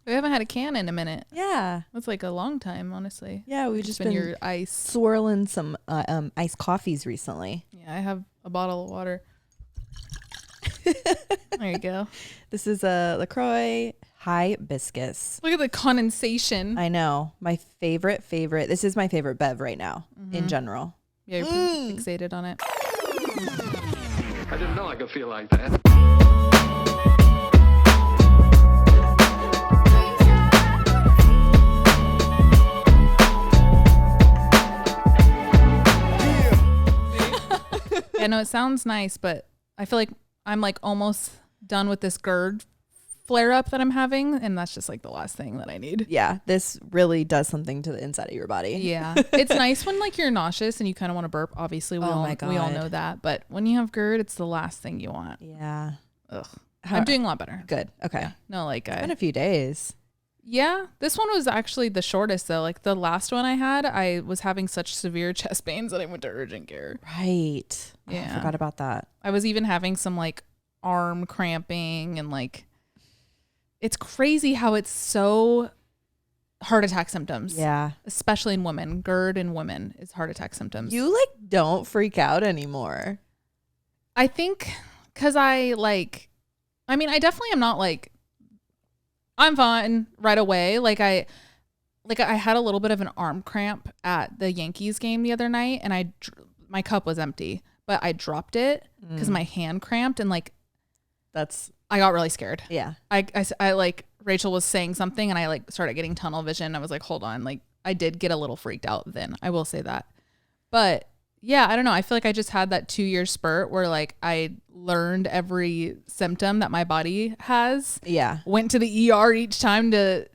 We haven't had a can in a minute. Yeah. That's like a long time, honestly. Yeah, we've just been your ice. swirling some iced coffees recently. Yeah, I have a bottle of water. There you go. This is a LaCroix Hibiscus. Look at the condensation. I know. My favorite. This is my favorite bev right now in general. Yeah, you're pretty fixated on it. I didn't know I could feel like that. I know it sounds nice, but I feel like I'm like almost done with this GERD flare up that I'm having, and that's just like the last thing that I need. Yeah, this really does something to the inside of your body. Yeah, it's nice when like you're nauseous and you kind of want to burp. Obviously, we all know that, but when you have GERD, it's the last thing you want. Yeah. Ugh. I'm doing a lot better. Good. Okay. Yeah. No, like it's been a few days. Yeah, this one was actually the shortest though. Like the last one I had, I was having such severe chest pains that I went to urgent care. Right. Yeah. Oh, I forgot about that. I was even having some like arm cramping and like, it's crazy how it's so heart attack symptoms. Yeah. Especially in women. GERD in women is heart attack symptoms. You like don't freak out anymore. I think because I definitely am not like, I'm fine right away. Like I had a little bit of an arm cramp at the Yankees game the other night, and my cup was empty, but I dropped it because my hand cramped, and like I got really scared. Yeah. I like Rachel was saying something, and I like started getting tunnel vision. I was like, hold on, like I did get a little freaked out then. I will say that, but yeah, I don't know. I feel like I just had that 2-year spurt where like I learned every symptom that my body has. Yeah. Went to the ER each time to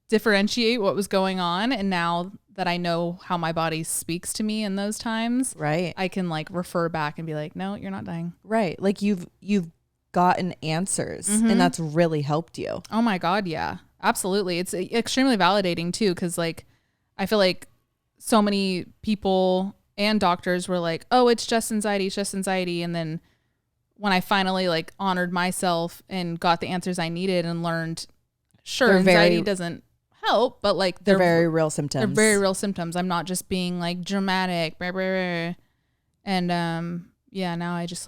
differentiate what was going on. And now that I know how my body speaks to me in those times, right, I can like refer back and be like, no, you're not dying. Right. Like you've gotten answers and that's really helped you. Oh my God. Yeah, absolutely. It's extremely validating too. Cause like, I feel like so many people and doctors were like, oh, it's just anxiety. And then when I finally like honored myself and got the answers I needed and learned, sure, anxiety doesn't help, but like they're very real symptoms. They're very real symptoms. I'm not just being like dramatic. Blah, blah, blah. And yeah, now I just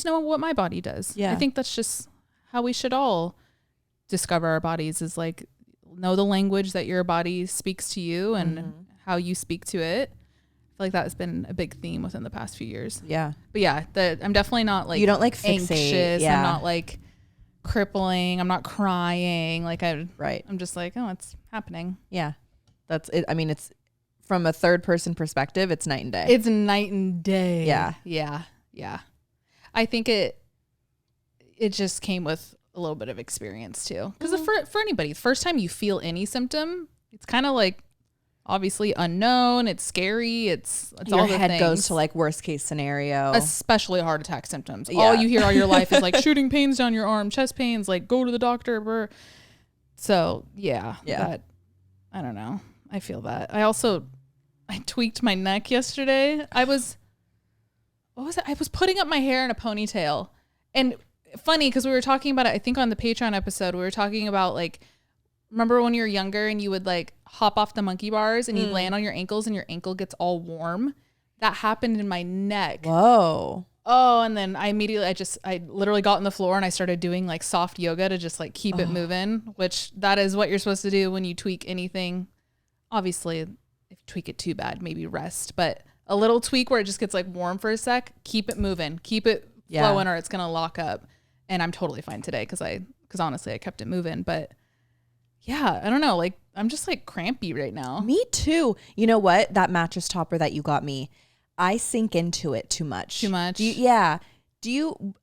know what my body does. Yeah. I think that's just how we should all discover our bodies, is like know the language that your body speaks to you and how you speak to it. Like that has been a big theme within the past few years. Yeah. But yeah, I'm definitely not like, you don't like fixate. Anxious. Yeah. I'm not like crippling. I'm not crying. Like I'm just like, oh, it's happening. Yeah. That's it. I mean, it's from a third person perspective, it's night and day. It's night and day. Yeah. Yeah. Yeah. I think it just came with a little bit of experience too. Because for anybody, the first time you feel any symptom, it's kind of like, obviously unknown, it's scary, it's your all the head things. goes to like worst case scenario, especially heart attack symptoms. Yeah. All you hear all your life is like shooting pains down your arm, chest pains, like go to the doctor. So yeah, that, I don't know, I feel that. I tweaked my neck yesterday. I was putting up my hair in a ponytail, and funny because we were talking about it, I think on the Patreon episode, we were talking about like, remember when you were younger and you would like hop off the monkey bars and you'd land on your ankles and your ankle gets all warm? That happened in my neck. Whoa. Oh, and then I literally got on the floor and I started doing like soft yoga to just like keep it moving, which that is what you're supposed to do when you tweak anything. Obviously, if you tweak it too bad, maybe rest, but a little tweak where it just gets like warm for a sec, keep it moving, keep it flowing, or it's going to lock up. And I'm totally fine today because honestly, I kept it moving, but yeah, I don't know. Like, I'm just like crampy right now. Me too. You know what? That mattress topper that you got me, I sink into it too much. Too much? Do you,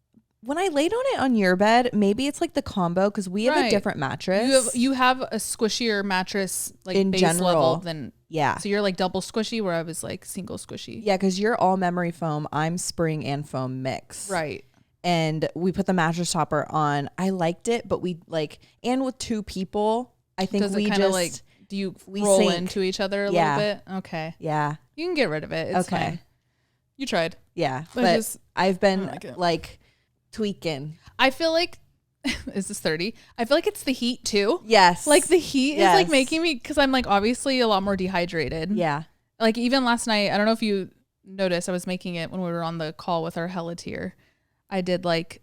when I laid on it on your bed, maybe it's like the combo because we have a different mattress. You have a squishier mattress, like in base general level than, yeah. So you're like double squishy where I was like single squishy. Yeah, because you're all memory foam. I'm spring and foam mix. Right. And we put the mattress topper on. I liked it, but we like, and with two people, I think Does it we kind just of like, do you roll sink into each other a little bit? Okay. Yeah. You can get rid of it. It's fine. You tried. Yeah. But I've been like tweaking. I feel like is this 30? I feel like it's the heat too. Yes. Like the heat is like making me, because I'm like obviously a lot more dehydrated. Yeah. Like even last night, I don't know if you noticed, I was making it when we were on the call with our Helatier. I did like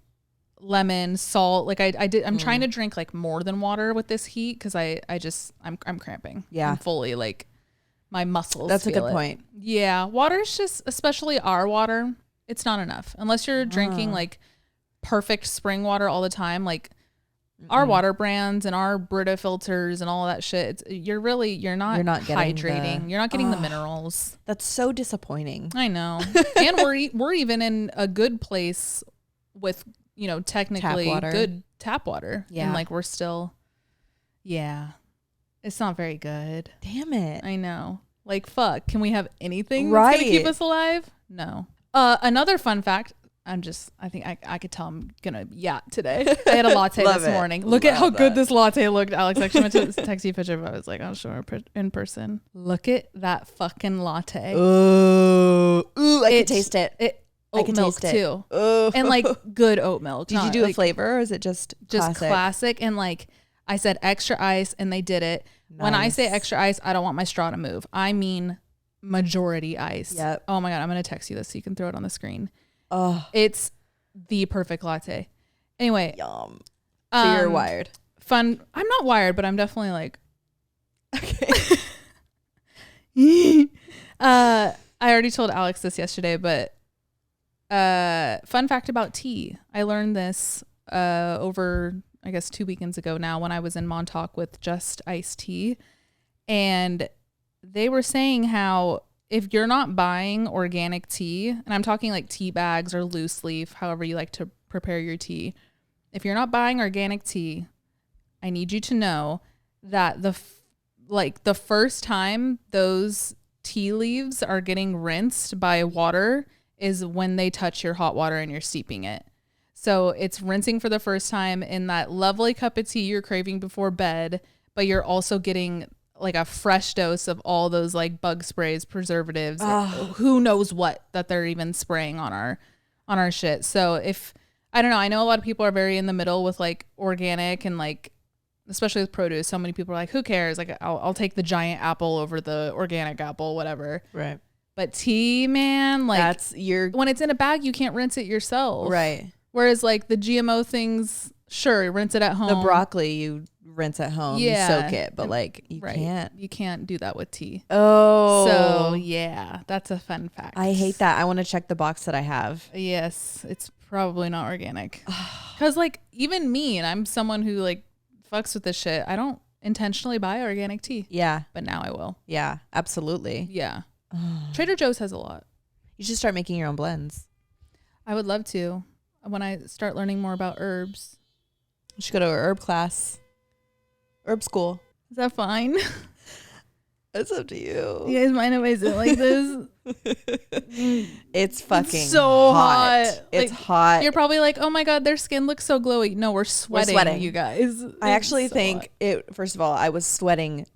lemon, salt. Like I'm trying to drink like more than water with this heat because I'm cramping. Yeah. I'm fully like my muscles. That's a good it. point. Yeah. Water is just, especially our water, it's not enough. Unless you're drinking like perfect spring water all the time. Like our water brands and our Brita filters and all that shit. You're not hydrating. You're not getting the minerals. That's so disappointing. I know. And we're even in a good place with, you know, technically good tap water. Yeah. And like we're still, it's not very good. Damn it. I know. Like, fuck. Can we have anything right. that's gonna keep us alive? No. Another fun fact. I think I could tell I'm gonna yacht today. I had a latte this morning. Look at how good this latte looked. Alex actually went to text you a picture of it. I was like, I'll show her in person. Look at that fucking latte. Ooh, I can taste it. Oat milk too. Ooh. And like good oat milk. Did you do a flavor or is it just classic? And like I said extra ice and they did it. Nice. When I say extra ice, I don't want my straw to move. I mean majority ice. Yep. Oh my God, I'm gonna text you this so you can throw it on the screen. Oh, it's the perfect latte. Anyway, yum. So you're wired. Fun. I'm not wired, but I'm definitely like. Okay. I already told Alex this yesterday, but fun fact about tea. I learned this over, I guess, 2 weekends ago now when I was in Montauk with Just Iced Tea, and they were saying how, if you're not buying organic tea, and I'm talking like tea bags or loose leaf, however you like to prepare your tea, if you're not buying organic tea, I need you to know that the first time those tea leaves are getting rinsed by water is when they touch your hot water and you're steeping it. So it's rinsing for the first time in that lovely cup of tea you're craving before bed, but you're also getting like a fresh dose of all those like bug sprays, preservatives, who knows what that they're even spraying on our shit. So I don't know, I know a lot of people are very in the middle with like organic and like, especially with produce, so many people are like, who cares? Like I'll take the giant apple over the organic apple, whatever. Right. But tea, man, like when it's in a bag, you can't rinse it yourself. Right. Whereas like the GMO things, sure, rinse it at home. The broccoli you rinse at home, you soak it, but like you can't do that with tea. Oh. So yeah, that's a fun fact. I hate that. I want to check the box that I have. Yes, it's probably not organic. Because like even me, and I'm someone who like fucks with this shit, I don't intentionally buy organic tea. Yeah. But now I will. Yeah, absolutely. Yeah. Trader Joe's has a lot. You should start making your own blends. I would love to. When I start learning more about herbs. You should go to a herb class. Herb school. Is that fine? It's up to you. You guys mind if I sit like this? It's fucking so hot. It's like, hot. You're probably like, oh my God, their skin looks so glowy. No, we're sweating. You guys. I actually think first of all, I was sweating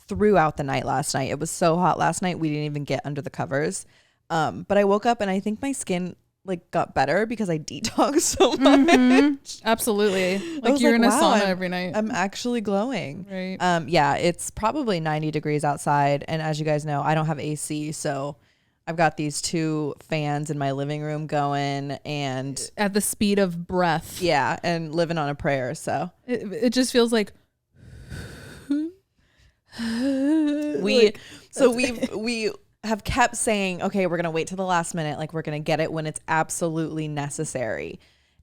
throughout the night last night. It was so hot last night. We didn't even get under the covers. But I woke up and I think my skin like got better because I detoxed so much. Mm-hmm. Absolutely. Like you're in a sauna every night. I'm actually glowing. Right. Yeah, it's probably 90 degrees outside. And as you guys know, I don't have AC. So I've got these 2 fans in my living room going and at the speed of breath. Yeah. And living on a prayer. So it just feels like we have kept saying, okay, we're going to wait till the last minute. Like we're going to get it when it's absolutely necessary.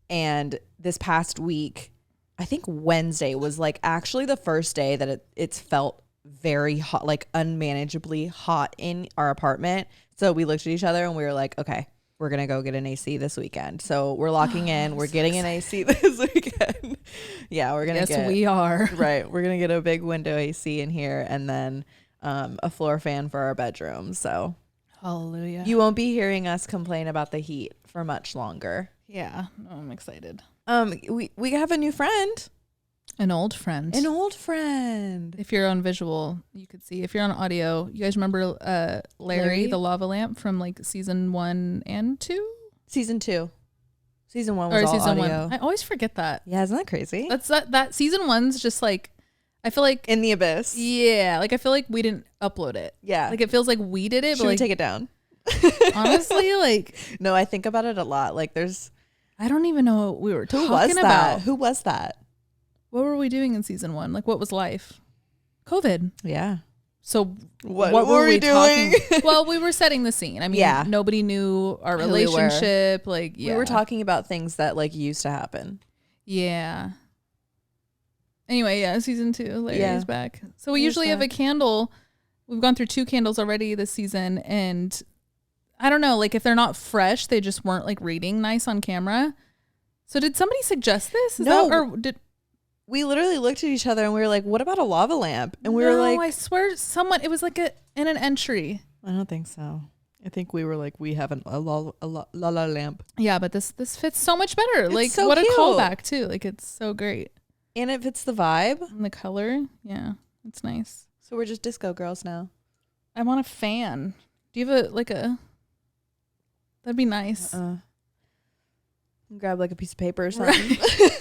And this past week, I think Wednesday was like actually the first day that it's felt very hot, like unmanageably hot in our apartment. So we looked at each other and we were like, okay, we're going to go get an AC this weekend. So we're locking in. We're getting an AC this weekend. Yeah, we're going to Yes, we are. Right. We're going to get a big window AC in here and then a floor fan for our bedroom. So hallelujah. You won't be hearing us complain about the heat for much longer. Yeah. I'm excited. We have a new friend. An old friend. If you're on visual, you could see. If you're on audio, you guys remember Larry, the lava lamp from like season 1 and 2? Season 2. Season 1 was all season audio. 1. I always forget that. Yeah, isn't that crazy? That season 1's just like, I feel like in the abyss. Yeah, like I feel like we didn't upload it. Yeah, like it feels like we did it. Should but we like, take it down? Honestly, like no, I think about it a lot. Like I don't even know what we were talking about. Who was that? What were we doing in season 1? Like what was life? COVID. Yeah. So what were we doing? Well, we were setting the scene. I mean, nobody knew our relationship. Like, we were talking about things that like used to happen. Yeah. Anyway, season 2, Larry is back. So we usually have a candle. We've gone through 2 candles already this season, and I don't know, like if they're not fresh, they just weren't like reading nice on camera. So did somebody suggest this? We literally looked at each other and we were like, what about a lava lamp? And we were like, I swear it was like in an entry. I don't think so. I think we were like, we have a lava lamp. Yeah, but this fits so much better. It's like so what cute. A callback too. Like it's so great. And it fits the vibe. And the color. Yeah, it's nice. So we're just disco girls now. I want a fan. Do you have that'd be nice. Grab like a piece of paper or something. Right.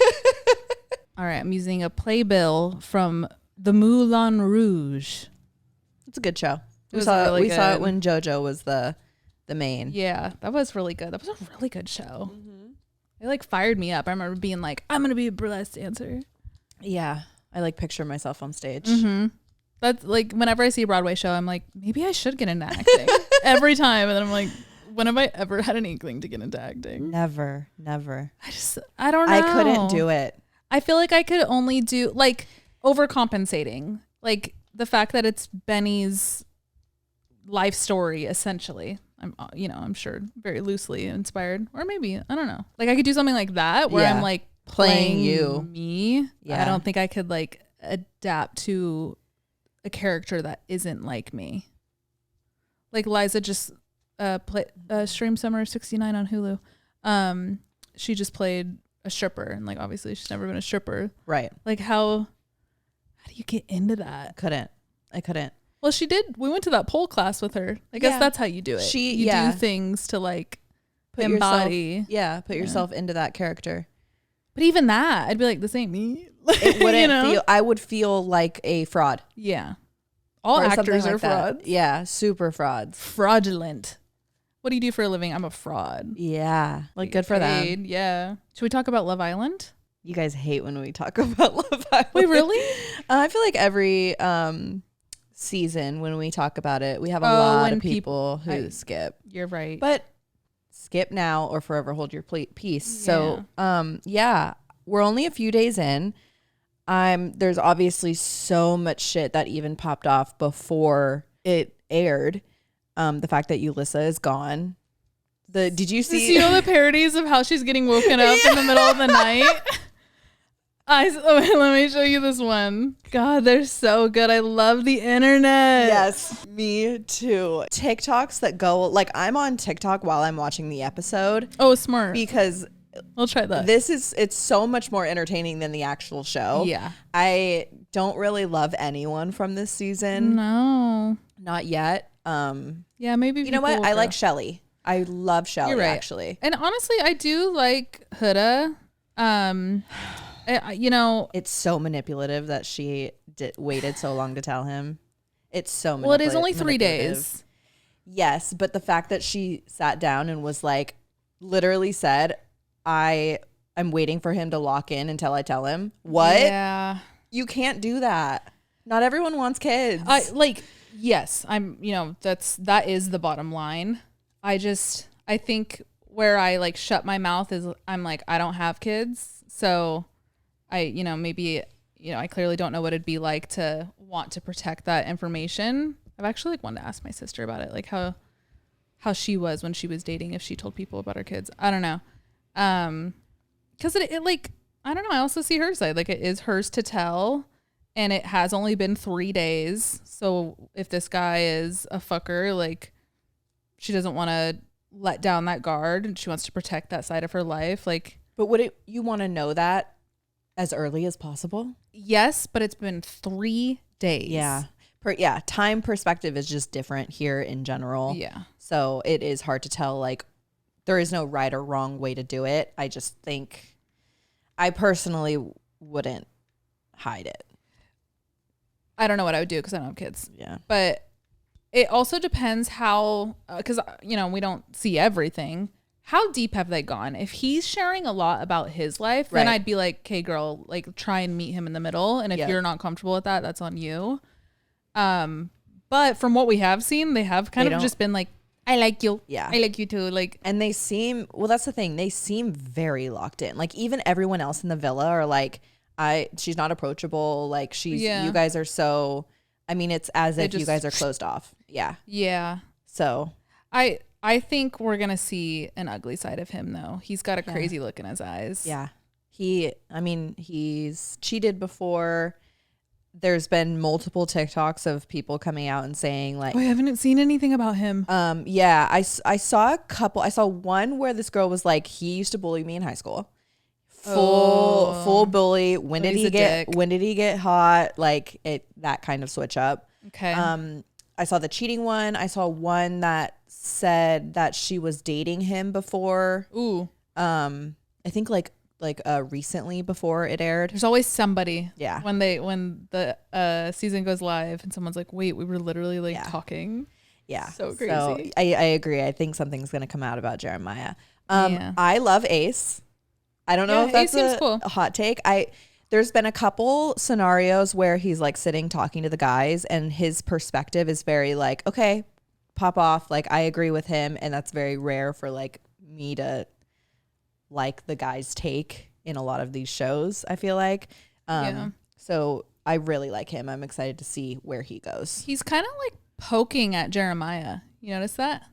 All right, I'm using a playbill from the Moulin Rouge. It's a good show. We saw it when JoJo was the main. Yeah, that was really good. That was a really good show. It like fired me up. I remember being like, I'm gonna be a burlesque dancer. Yeah, I like picture myself on stage. That's like whenever I see a Broadway show, I'm like, maybe I should get into acting every time. And then I'm like, when have I ever had an inkling to get into acting? Never. I don't know. I couldn't do it. I feel like I could only do like overcompensating, like the fact that it's Benny's life story essentially. I'm sure very loosely inspired, or maybe I don't know. Like I could do something like that where I'm like playing me. Yeah. I don't think I could like adapt to a character that isn't like me. Like Liza just streamed Summer 69 on Hulu. She just played a stripper, and like obviously she's never been a stripper. Right. Like how do you get into that? I couldn't. Well, she did. We went to that pole class with her. I guess that's how you do it. You do things to like embody. Put yourself into that character. But even that, I'd be like, this ain't me. It wouldn't feel. I would feel like a fraud. Yeah. All actors are frauds. Yeah, super frauds. Fraudulent. What do you do for a living? I'm a fraud. Yeah. Like good for them. Yeah. Should we talk about Love Island? You guys hate when we talk about Love Island. Wait, really? I feel like every season when we talk about it, we have a lot of people who skip. You're right. But skip now or forever hold your peace. Yeah. So, we're only a few days in. There's obviously so much shit that even popped off before it aired. The fact that Yulissa is gone. Did you see the parodies of how she's getting woken up in the middle of the night? Let me show you this one. God, they're so good. I love the internet. Yes, me too. TikToks that go like I'm on TikTok while I'm watching the episode. Oh, smart. Because I'll try that. It's so much more entertaining than the actual show. Yeah. I don't really love anyone from this season. No. Not yet. Yeah, maybe. You know what? I like Shelly. I love Shelly, right. Actually. And honestly, I do like Huda. It's so manipulative that she waited so long to tell him. It's so well, it is only 3 days. Yes, but the fact that she sat down and was like, literally said, I'm waiting for him to lock in until I tell him. What? Yeah. You can't do that. Not everyone wants kids. Yes, that is the bottom line. I think where I like shut my mouth is I'm like, I don't have kids. So I clearly don't know what it'd be like to want to protect that information. I've actually wanted to ask my sister about it, like how she was when she was dating, if she told people about her kids. I don't know. Cause it like, I don't know. I also see her side, like it is hers to tell. And it has only been 3 days. So if this guy is a fucker, like she doesn't want to let down that guard and she wants to protect that side of her life. Like, but you want to know that as early as possible? Yes, but it's been 3 days. Yeah. Time perspective is just different here in general. Yeah. So it is hard to tell like there is no right or wrong way to do it. I just think I personally wouldn't hide it. I don't know what I would do because I don't have kids. Yeah. But it also depends how, because, we don't see everything. How deep have they gone? If he's sharing a lot about his life, then I'd be like, okay, girl, like try and meet him in the middle. And if you're not comfortable with that, that's on you. But from what we have seen, they have kind of just been like, I like you. Yeah. I like you too. Like, and they seem, well, that's the thing. They seem very locked in. Like even everyone else in the villa are like, she's not approachable. Like you guys are so, I mean, it's as if you guys are closed off. Yeah. Yeah. So I think we're going to see an ugly side of him though. He's got a crazy look in his eyes. Yeah. He's cheated before. There's been multiple TikToks of people coming out and saying like, I haven't seen anything about him. Yeah, I saw a couple. I saw one where this girl was like, he used to bully me in high school. Full bully. When did he get hot? Like that kind of switch up. Okay. I saw the cheating one. I saw one that said that she was dating him before. Ooh. I think like recently before it aired. There's always somebody. Yeah. When the season goes live and someone's like, wait, we were literally like talking. Yeah. So crazy. So I agree. I think something's gonna come out about Jeremiah. I love Ace. I don't know if that's a hot take. There's been a couple scenarios where he's like sitting talking to the guys and his perspective is very like, okay, pop off. Like I agree with him. And that's very rare for like me to like the guy's take in a lot of these shows, I feel like. So I really like him. I'm excited to see where he goes. He's kind of like poking at Jeremiah. You notice that?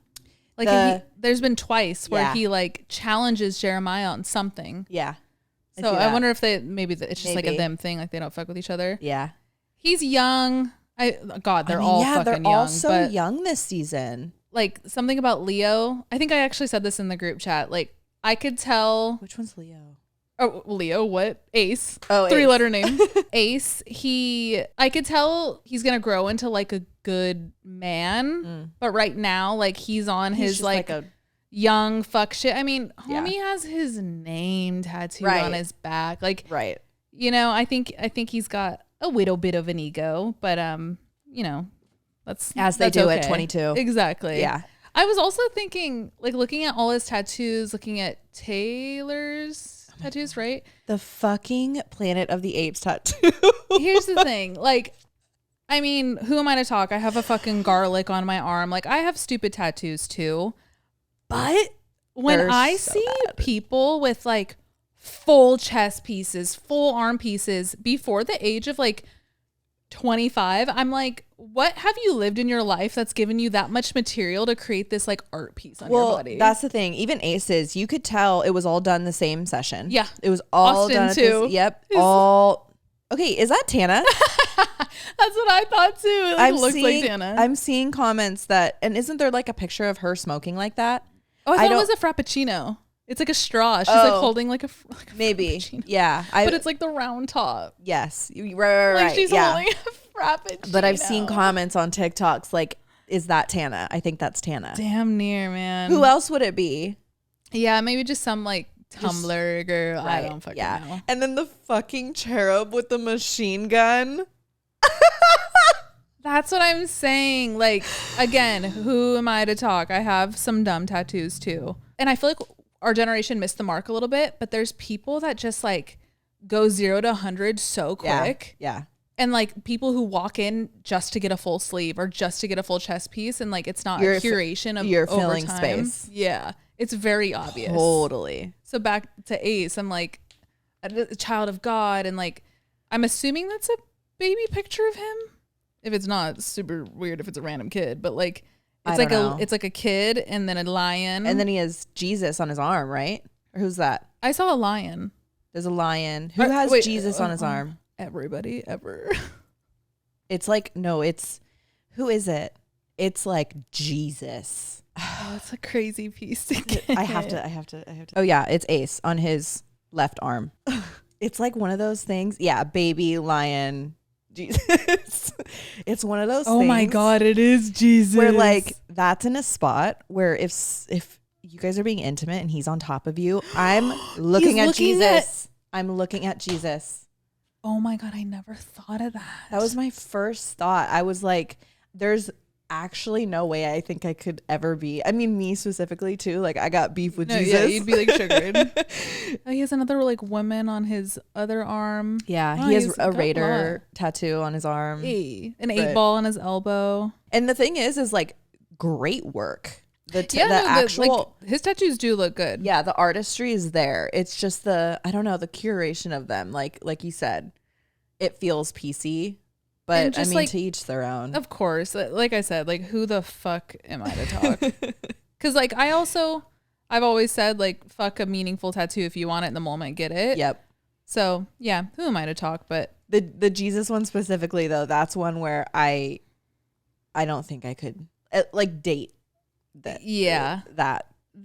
Like there's been twice where he like challenges Jeremiah on something. Yeah. So I wonder if it's just like a them thing, like they don't fuck with each other. Yeah. He's young. They're all fucking they're young. All so young this season. Like something about Leo. I think I actually said this in the group chat. Like I could tell. Which one's Leo? Oh, Leo, what? Ace. Oh, 3-letter name. Ace. I could tell he's going to grow into like a good man. But right now, like he's on his like a young fuck shit. I mean, homie has his name tattooed on his back. Like, I think he's got a little bit of an ego, but that's as they do at 22. Exactly. Yeah. I was also thinking, like, looking at all his tattoos, looking at Taylor's tattoos, right? The fucking Planet of the Apes tattoo. Here's the thing. Like, I mean, who am I to talk? I have a fucking garlic on my arm. Like, I have stupid tattoos too. But when I see people with, like, full chest pieces, full arm pieces before the age of, like, 25, I'm like, what have you lived in your life that's given you that much material to create this like art piece on your body? That's the thing. Even Aces, you could tell it was all done the same session. Yeah, it was all Austin done too. All okay. Is that Tana? That's what I thought too. It looks like Tana. I'm seeing comments and isn't there like a picture of her smoking like that? Oh, I thought it was a frappuccino. It's like a straw. She's like holding like a maybe. Frappuccino. Yeah. But it's like the round top. Yes. Right. Like she's holding a frappuccino. But I've seen comments on TikToks like, is that Tana? I think that's Tana. Damn near, man. Who else would it be? Yeah, maybe just some like Tumblr girl. I don't fucking know. And then the fucking cherub with the machine gun. That's what I'm saying. Like, again, who am I to talk? I have some dumb tattoos too. And I feel like our generation missed the mark a little bit, but there's people that just like go 0 to 100 so quick. Yeah. And like people who walk in just to get a full sleeve or just to get a full chest piece. And like, it's not a curation of you're over filling time. space. Yeah. It's very obvious. Totally. So back to Ace, I'm like a child of God. And like, I'm assuming that's a baby picture of him. If it's not, it's super weird if it's a random kid, but like, it's like a kid and then a lion. And then he has Jesus on his arm, right? Or who's that? I saw a lion. There's a lion. Who has Jesus on his arm? Everybody ever. It's like, no, who is it? It's like Jesus. Oh, it's a crazy piece to get. I have to. Oh yeah, it's Ace on his left arm. It's like one of those things. Yeah, baby lion. Jesus. It's one of those things. Oh my God, it is Jesus. Where like that's in a spot where if you guys are being intimate and he's on top of you, I'm looking at Jesus. I'm looking at Jesus. Oh my God, I never thought of that. That was my first thought. I was like, there's actually no way I think I could ever be. I mean, me specifically too. Like, I got beef with Jesus. Yeah, you'd be like sugared. He has another like woman on his other arm. Yeah, he has a raider tattoo on his arm. An 8-ball on his elbow. And the thing is like great work. The his tattoos do look good. Yeah, the artistry is there. It's just the curation of them. Like you said, it feels PC. But I mean, like, to each their own. Of course. Like I said, like, who the fuck am I to talk? Because, like, I've always said, like, fuck a meaningful tattoo. If you want it in the moment, get it. Yep. So, yeah, who am I to talk? But the Jesus one specifically, though, that's one where I don't think I could, like, date that. Yeah.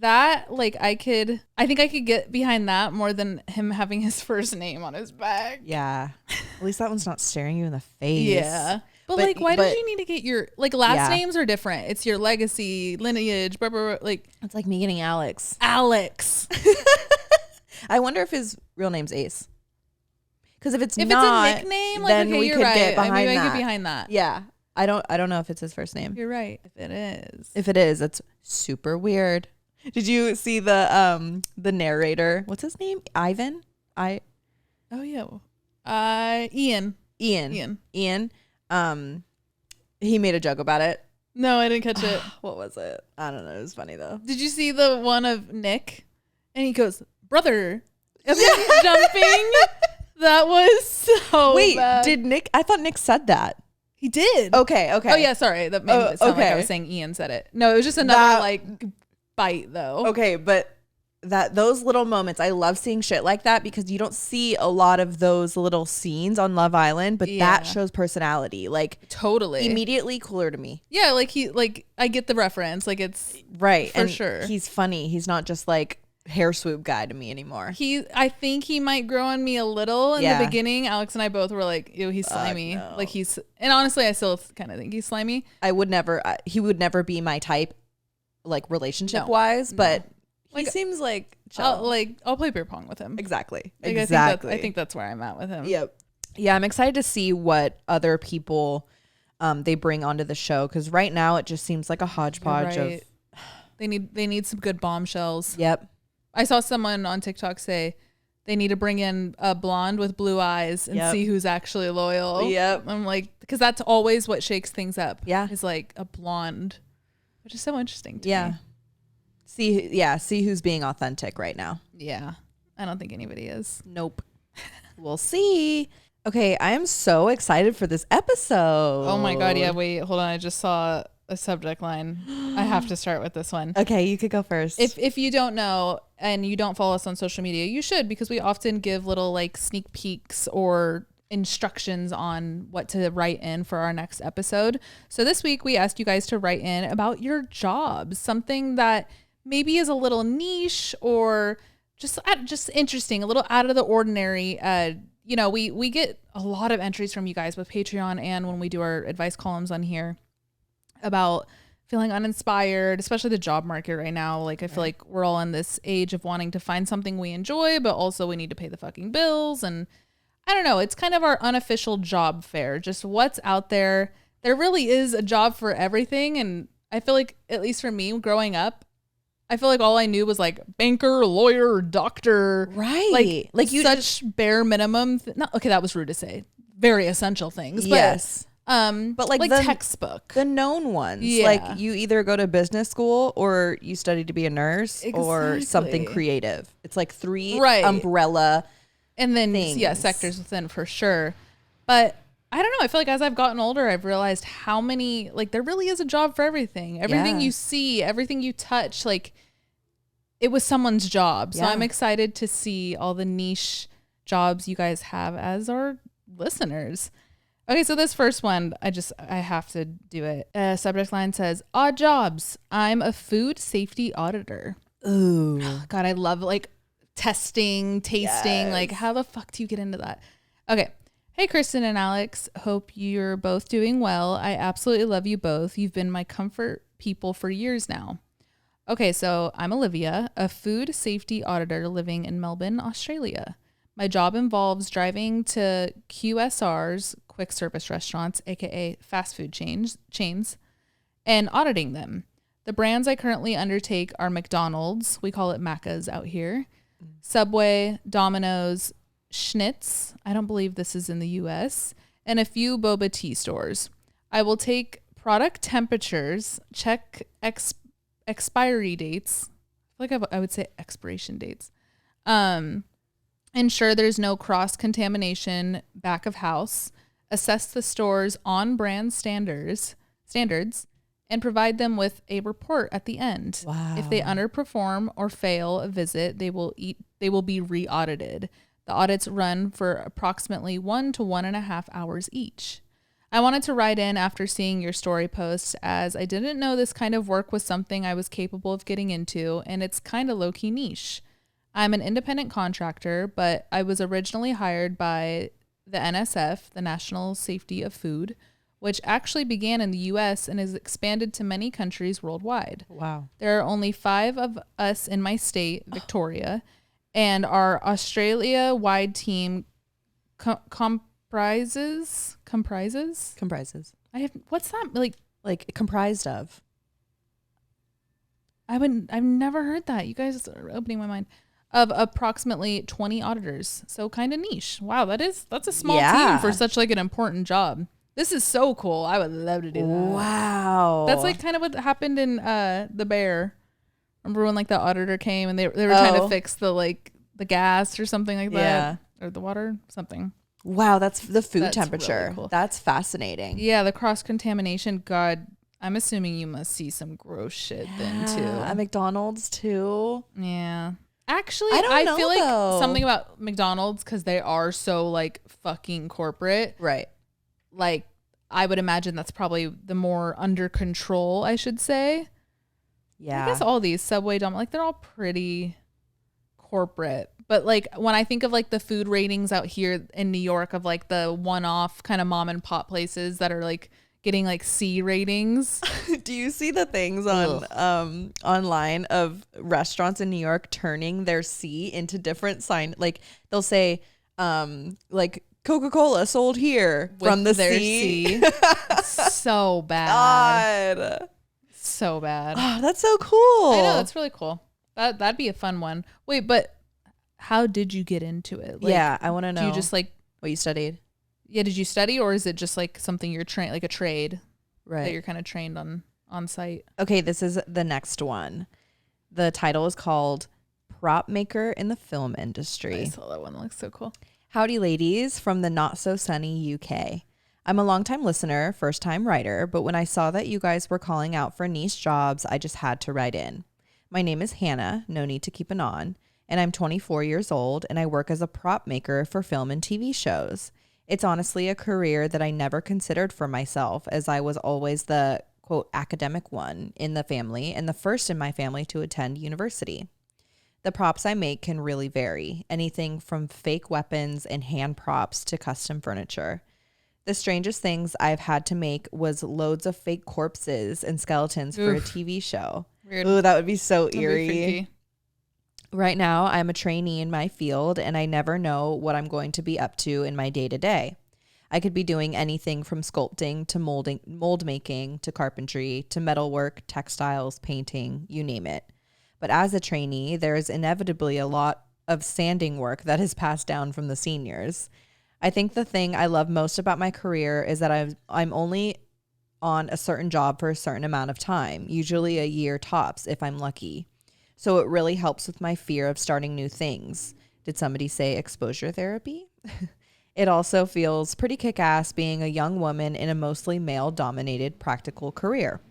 That, like, I think I could get behind that more than him having his first name on his back. Yeah. At least that one's not staring you in the face. Yeah. But like, why did you need to get your, like, last names are different. It's your legacy, lineage, blah, blah, blah, like. It's like me getting Alex. I wonder if his real name's Ace. Because if it's not, it's a nickname, like, then okay, we you're could right. get behind I that. get behind that. Yeah. I don't know if it's his first name. You're right. If it is, it's super weird. Did you see the narrator? What's his name? Ivan? Oh yeah. Ian. He made a joke about it. No, I didn't catch it. What was it? I don't know. It was funny though. Did you see the one of Nick? And he goes, "Brother," and then jumping. That was so. Wait, bad. did Nick? I thought Nick said that. He did. Okay. Oh yeah, sorry. That made it sound like I was saying Ian said it. No, it was just another like bite though. Okay, but those little moments, I love seeing shit like that because you don't see a lot of those little scenes on Love Island, but that shows personality. Like totally immediately cooler to me. Yeah, like I get the reference. Like it's right for sure. He's funny. He's not just like hair swoop guy to me anymore. I think he might grow on me a little in the beginning. Alex and I both were like, ew, he's slimy. No. Like and honestly I still kind of think he's slimy. He would never be my type, like relationship wise, but he seems like chill. I'll play beer pong with him. Exactly. I think that's where I'm at with him. Yep. Yeah, I'm excited to see what other people they bring onto the show because right now it just seems like a hodgepodge of. They need some good bombshells. Yep. I saw someone on TikTok say they need to bring in a blonde with blue eyes and see who's actually loyal. Yep. I'm like, because that's always what shakes things up. Yeah. Is like a blonde, which is so interesting to me. See who's being authentic right now. Yeah. I don't think anybody is. Nope. We'll see. Okay, I am so excited for this episode. Oh my God. Yeah, wait, hold on. I just saw a subject line. I have to start with this one. Okay, you could go first. If you don't know and you don't follow us on social media, you should, because we often give little like sneak peeks or instructions on what to write in for our next episode. So this week we asked you guys to write in about your jobs, something that maybe is a little niche or just interesting, a little out of the ordinary. We get a lot of entries from you guys with Patreon and when we do our advice columns on here about feeling uninspired, especially the job market right now. Like I feel like we're all in this age of wanting to find something we enjoy, but also we need to pay the fucking bills. And I don't know, it's kind of our unofficial job fair, just what's out there. There really is a job for everything. And I feel like, at least for me growing up, I feel like all I knew was like banker, lawyer, doctor. Right. Like you such bare minimum. Okay, that was rude to say. Very essential things. Yes. But like the textbook, the known ones, like you either go to business school or you study to be a nurse or something creative. It's like three umbrella and then things. Sectors within for sure. But I don't know. I feel like as I've gotten older, I've realized how many, like there really is a job for everything. Everything you see, everything you touch, like it was someone's job. So I'm excited to see all the niche jobs you guys have as our listeners. Okay, so this first one, I have to do it. Subject line says, odd jobs. I'm a food safety auditor. Ooh. God, I love like testing, tasting. Like how the fuck do you get into that? Okay. Hey, Kristen and Alex. Hope you're both doing well. I absolutely love you both. You've been my comfort people for years now. Okay, so I'm Olivia, a food safety auditor living in Melbourne, Australia. My job involves driving to QSRs, quick service restaurants, aka fast food chains, and auditing them. The brands I currently undertake are McDonald's, we call it Macca's out here, Subway, Domino's, Schnitz, I don't believe this is in the US, and a few boba tea stores. I will take product temperatures, check expiry dates, I feel like I would say expiration dates, ensure there's no cross-contamination back of house, assess the store's on-brand standards, and provide them with a report at the end. Wow. If they underperform or fail a visit, they will be re-audited. The audits run for approximately 1 to 1.5 hours each. I wanted to write in after seeing your story post, as I didn't know this kind of work was something I was capable of getting into, and it's kind of low-key niche. I'm an independent contractor, but I was originally hired by the NSF, the National Safety of Food, which actually began in the US and has expanded to many countries worldwide. Wow. There are only 5 of us in my state, Victoria, and our Australia-wide team comprises. What's that Like comprised of. I've never heard that. You guys are opening my mind. Of approximately 20 auditors. So kind of niche. Wow, that's a small team for such like an important job. This is so cool. I would love to do that. Wow. That's like kind of what happened in The Bear. Remember when like the auditor came and they were trying to fix the gas or something like that? Or the water, something. Wow, that's the food That's temperature. really cool. That's fascinating. Yeah, the cross-contamination. God, I'm assuming you must see some gross shit then too. At McDonald's too. Yeah. Actually, I don't feel know, like though. something about McDonald's, because they are so like fucking corporate. Right. Like, I would imagine that's probably the more under control, I should say. Yeah. I guess all these Subway, like they're all pretty corporate. But like when I think of like the food ratings out here in New York of like the one-off kind of mom and pop places that are like getting like C ratings. Do you see the things on online of restaurants in New York turning their C into different sign? Like they'll say like Coca-Cola sold here With from the their C. So bad. God. So bad. Oh, that's so cool. I know, that's really cool. That'd be a fun one. Wait, but how did you get into it? Like, yeah, I want to know. Do you just like what you studied? Yeah, did you study, or is it just like something you're trained, like a trade that you're Right. kind of trained on site? Okay, this is the next one. The title is called Prop Maker in the Film Industry. I saw that one. It looks so cool. Howdy, ladies from the not so sunny UK. I'm a longtime listener, first time writer, but when I saw that you guys were calling out for niche jobs, I just had to write in. My name is Hannah, no need to keep an on, and I'm 24 years old, and I work as a prop maker for film and TV shows. It's honestly a career that I never considered for myself, as I was always the, quote, academic one in the family and the first in my family to attend university. The props I make can really vary, anything from fake weapons and hand props to custom furniture. The strangest things I've had to make was loads of fake corpses and skeletons for a TV show. Weird. Ooh, that would be so That'd be eerie. freaky. Right now, I'm a trainee in my field, and I never know what I'm going to be up to in my day-to-day. I could be doing anything from sculpting to mold making to carpentry to metalwork, textiles, painting, you name it. But as a trainee, there is inevitably a lot of sanding work that is passed down from the seniors. I think the thing I love most about my career is that I'm only on a certain job for a certain amount of time, usually a year tops if I'm lucky. So it really helps with my fear of starting new things. Did somebody say exposure therapy? It also feels pretty kick-ass being a young woman in a mostly male-dominated practical career.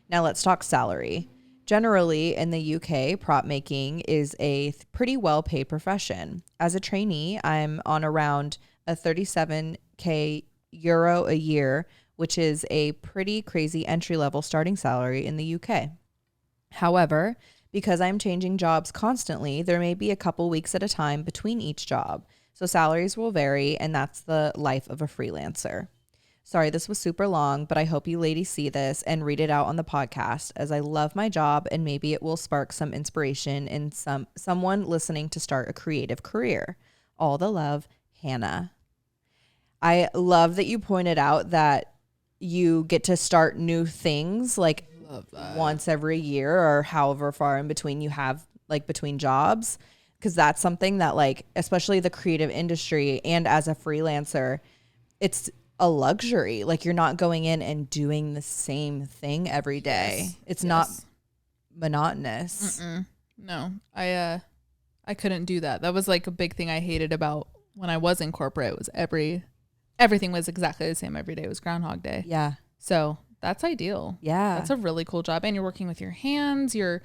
Now let's talk salary. Generally, in the UK, prop making is a pretty well-paid profession. As a trainee, I'm on around a 37k euro a year, which is a pretty crazy entry-level starting salary in the UK. However, because I'm changing jobs constantly, there may be a couple weeks at a time between each job. So salaries will vary, and that's the life of a freelancer. Sorry, this was super long, but I hope you ladies see this and read it out on the podcast, as I love my job and maybe it will spark some inspiration in someone listening to start a creative career. All the love, Hannah. I love that you pointed out that you get to start new things like once every year or however far in between you have like between jobs, because that's something that like, especially the creative industry and as a freelancer, it's a luxury. Like you're not going in and doing the same thing every day. Yes. It's not monotonous. No, I couldn't do that. That was like a big thing I hated about when I was in corporate. Was everything was exactly the same every day. It was Groundhog Day. Yeah. So that's ideal. Yeah. That's a really cool job. And you're working with your hands. You're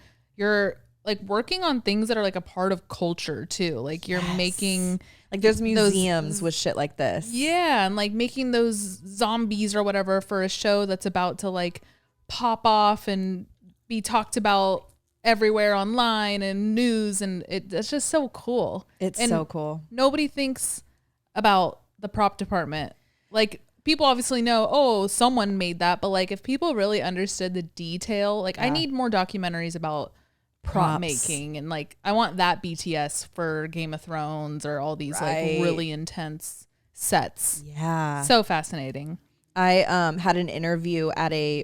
like working on things that are like a part of culture too. Like you're making like there's museums with shit like this. Yeah. And like making those zombies or whatever for a show that's about to like pop off and be talked about everywhere online and news. And it's just so cool. It's so cool. Nobody thinks about the prop department. Like people obviously know, oh, someone made that. But like if people really understood the detail, like I need more documentaries about prop making, and like I want that BTS for Game of Thrones or all these like really intense sets. Yeah. So fascinating. I had an interview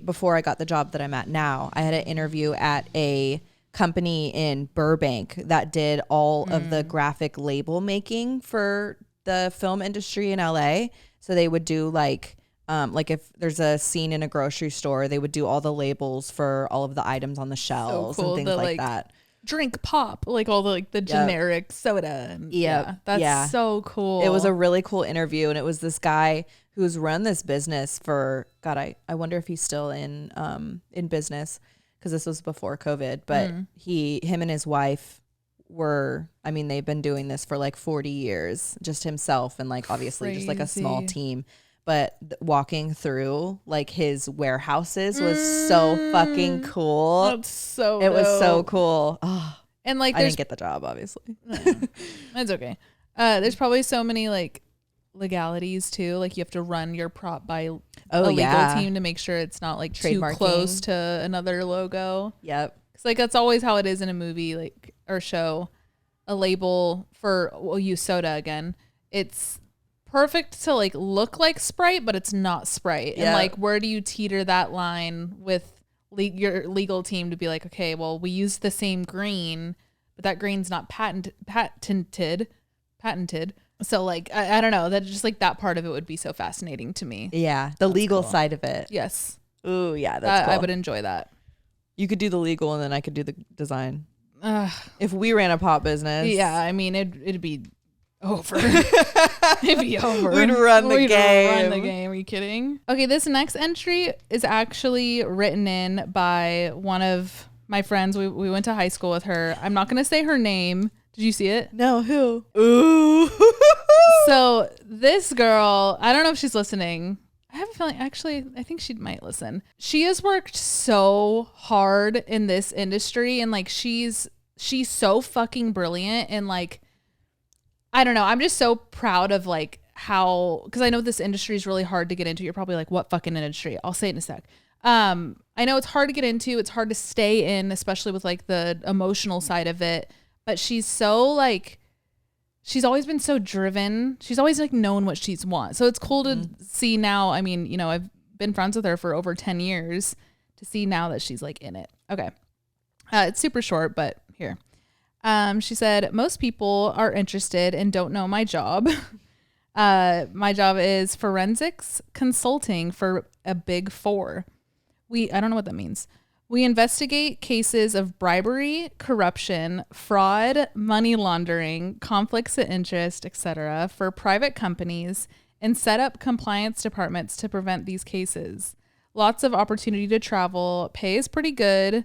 before I got the job that I'm at now, I had an interview at a company in Burbank that did all of the graphic label making for the film industry in LA. So they would do like if there's a scene in a grocery store, they would do all the labels for all of the items on the shelves and things like that. Drink pop, like all the like the generic soda. Yeah, that's so cool. It was a really cool interview, and it was this guy who's run this business for I wonder if he's still in business, because this was before COVID. But him and his wife they've been doing this for like 40 years, just himself and like obviously just like a small team. But walking through like his warehouses was so fucking cool. It was so cool. Oh, and like I didn't get the job, obviously. That's okay. There's probably so many like legalities too. Like you have to run your prop by a legal team to make sure it's not like too close to another logo. Yep. It's like that's always how it is in a movie like or show. A label for, we'll use soda again. It's perfect to like look like Sprite, but it's not Sprite. And like, where do you teeter that line with your legal team to be like, okay, well, we used the same green, but that green's not patented. So like, I don't know, that just like that part of it would be so fascinating to me. Yeah. The legal side of it. Yes. Ooh, yeah. That's cool. I would enjoy that. You could do the legal and then I could do the design. If we ran a pop business. Yeah. I mean, it'd be over. It'd be over. We'd run the game. Are you kidding? Okay, this next entry is actually written in by one of my friends. We went to high school with her. I'm not going to say her name. Did you see it? No, who? Ooh. So this girl, I don't know if she's listening. I have a feeling, actually, I think she might listen. She has worked so hard in this industry, and like she's so fucking brilliant, and like, I don't know. I'm just so proud of like how, because I know this industry is really hard to get into. You're probably like, what fucking industry? I'll say it in a sec. I know it's hard to get into. It's hard to stay in, especially with like the emotional side of it. But she's so like, she's always been so driven. She's always like known what she's want. So it's cool to see now. I mean, you know, I've been friends with her for over 10 years to see now that she's like in it. Okay. It's super short, but here. She said, most people are interested and don't know my job. My job is forensics consulting for a Big Four. I don't know what that means. We investigate cases of bribery, corruption, fraud, money laundering, conflicts of interest, etc. for private companies and set up compliance departments to prevent these cases. Lots of opportunity to travel. Pay is pretty good.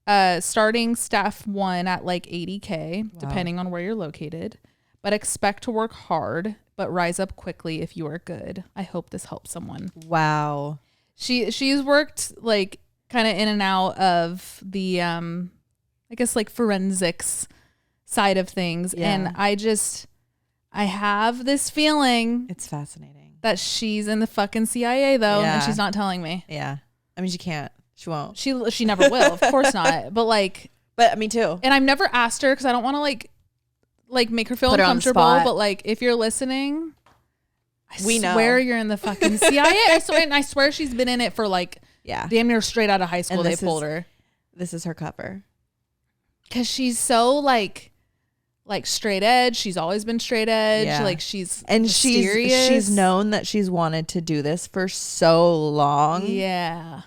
Starting staff 1 at like $80K, depending on where you're located. But expect to work hard, but rise up quickly if you are good. I hope this helps someone. Wow. She's worked like kind of in and out of the I guess like forensics side of things. Yeah. And I have this feeling. It's fascinating. that she's in the fucking CIA though, Yeah. and she's not telling me. Yeah. I mean, she can't. She won't. She never will. Of course not. But like, But me too. and I've never asked her because I don't want to like make her feel Put her on the uncomfortable. spot. But like, if you're listening, We know. swear you're in the fucking CIA. I swear she's been in it for like damn near straight out of high school. They pulled her. This is her cover. Because she's so like straight edge. She's always been straight edge. Yeah. Like she's mysterious. She's known that she's wanted to do this for so long. Yeah.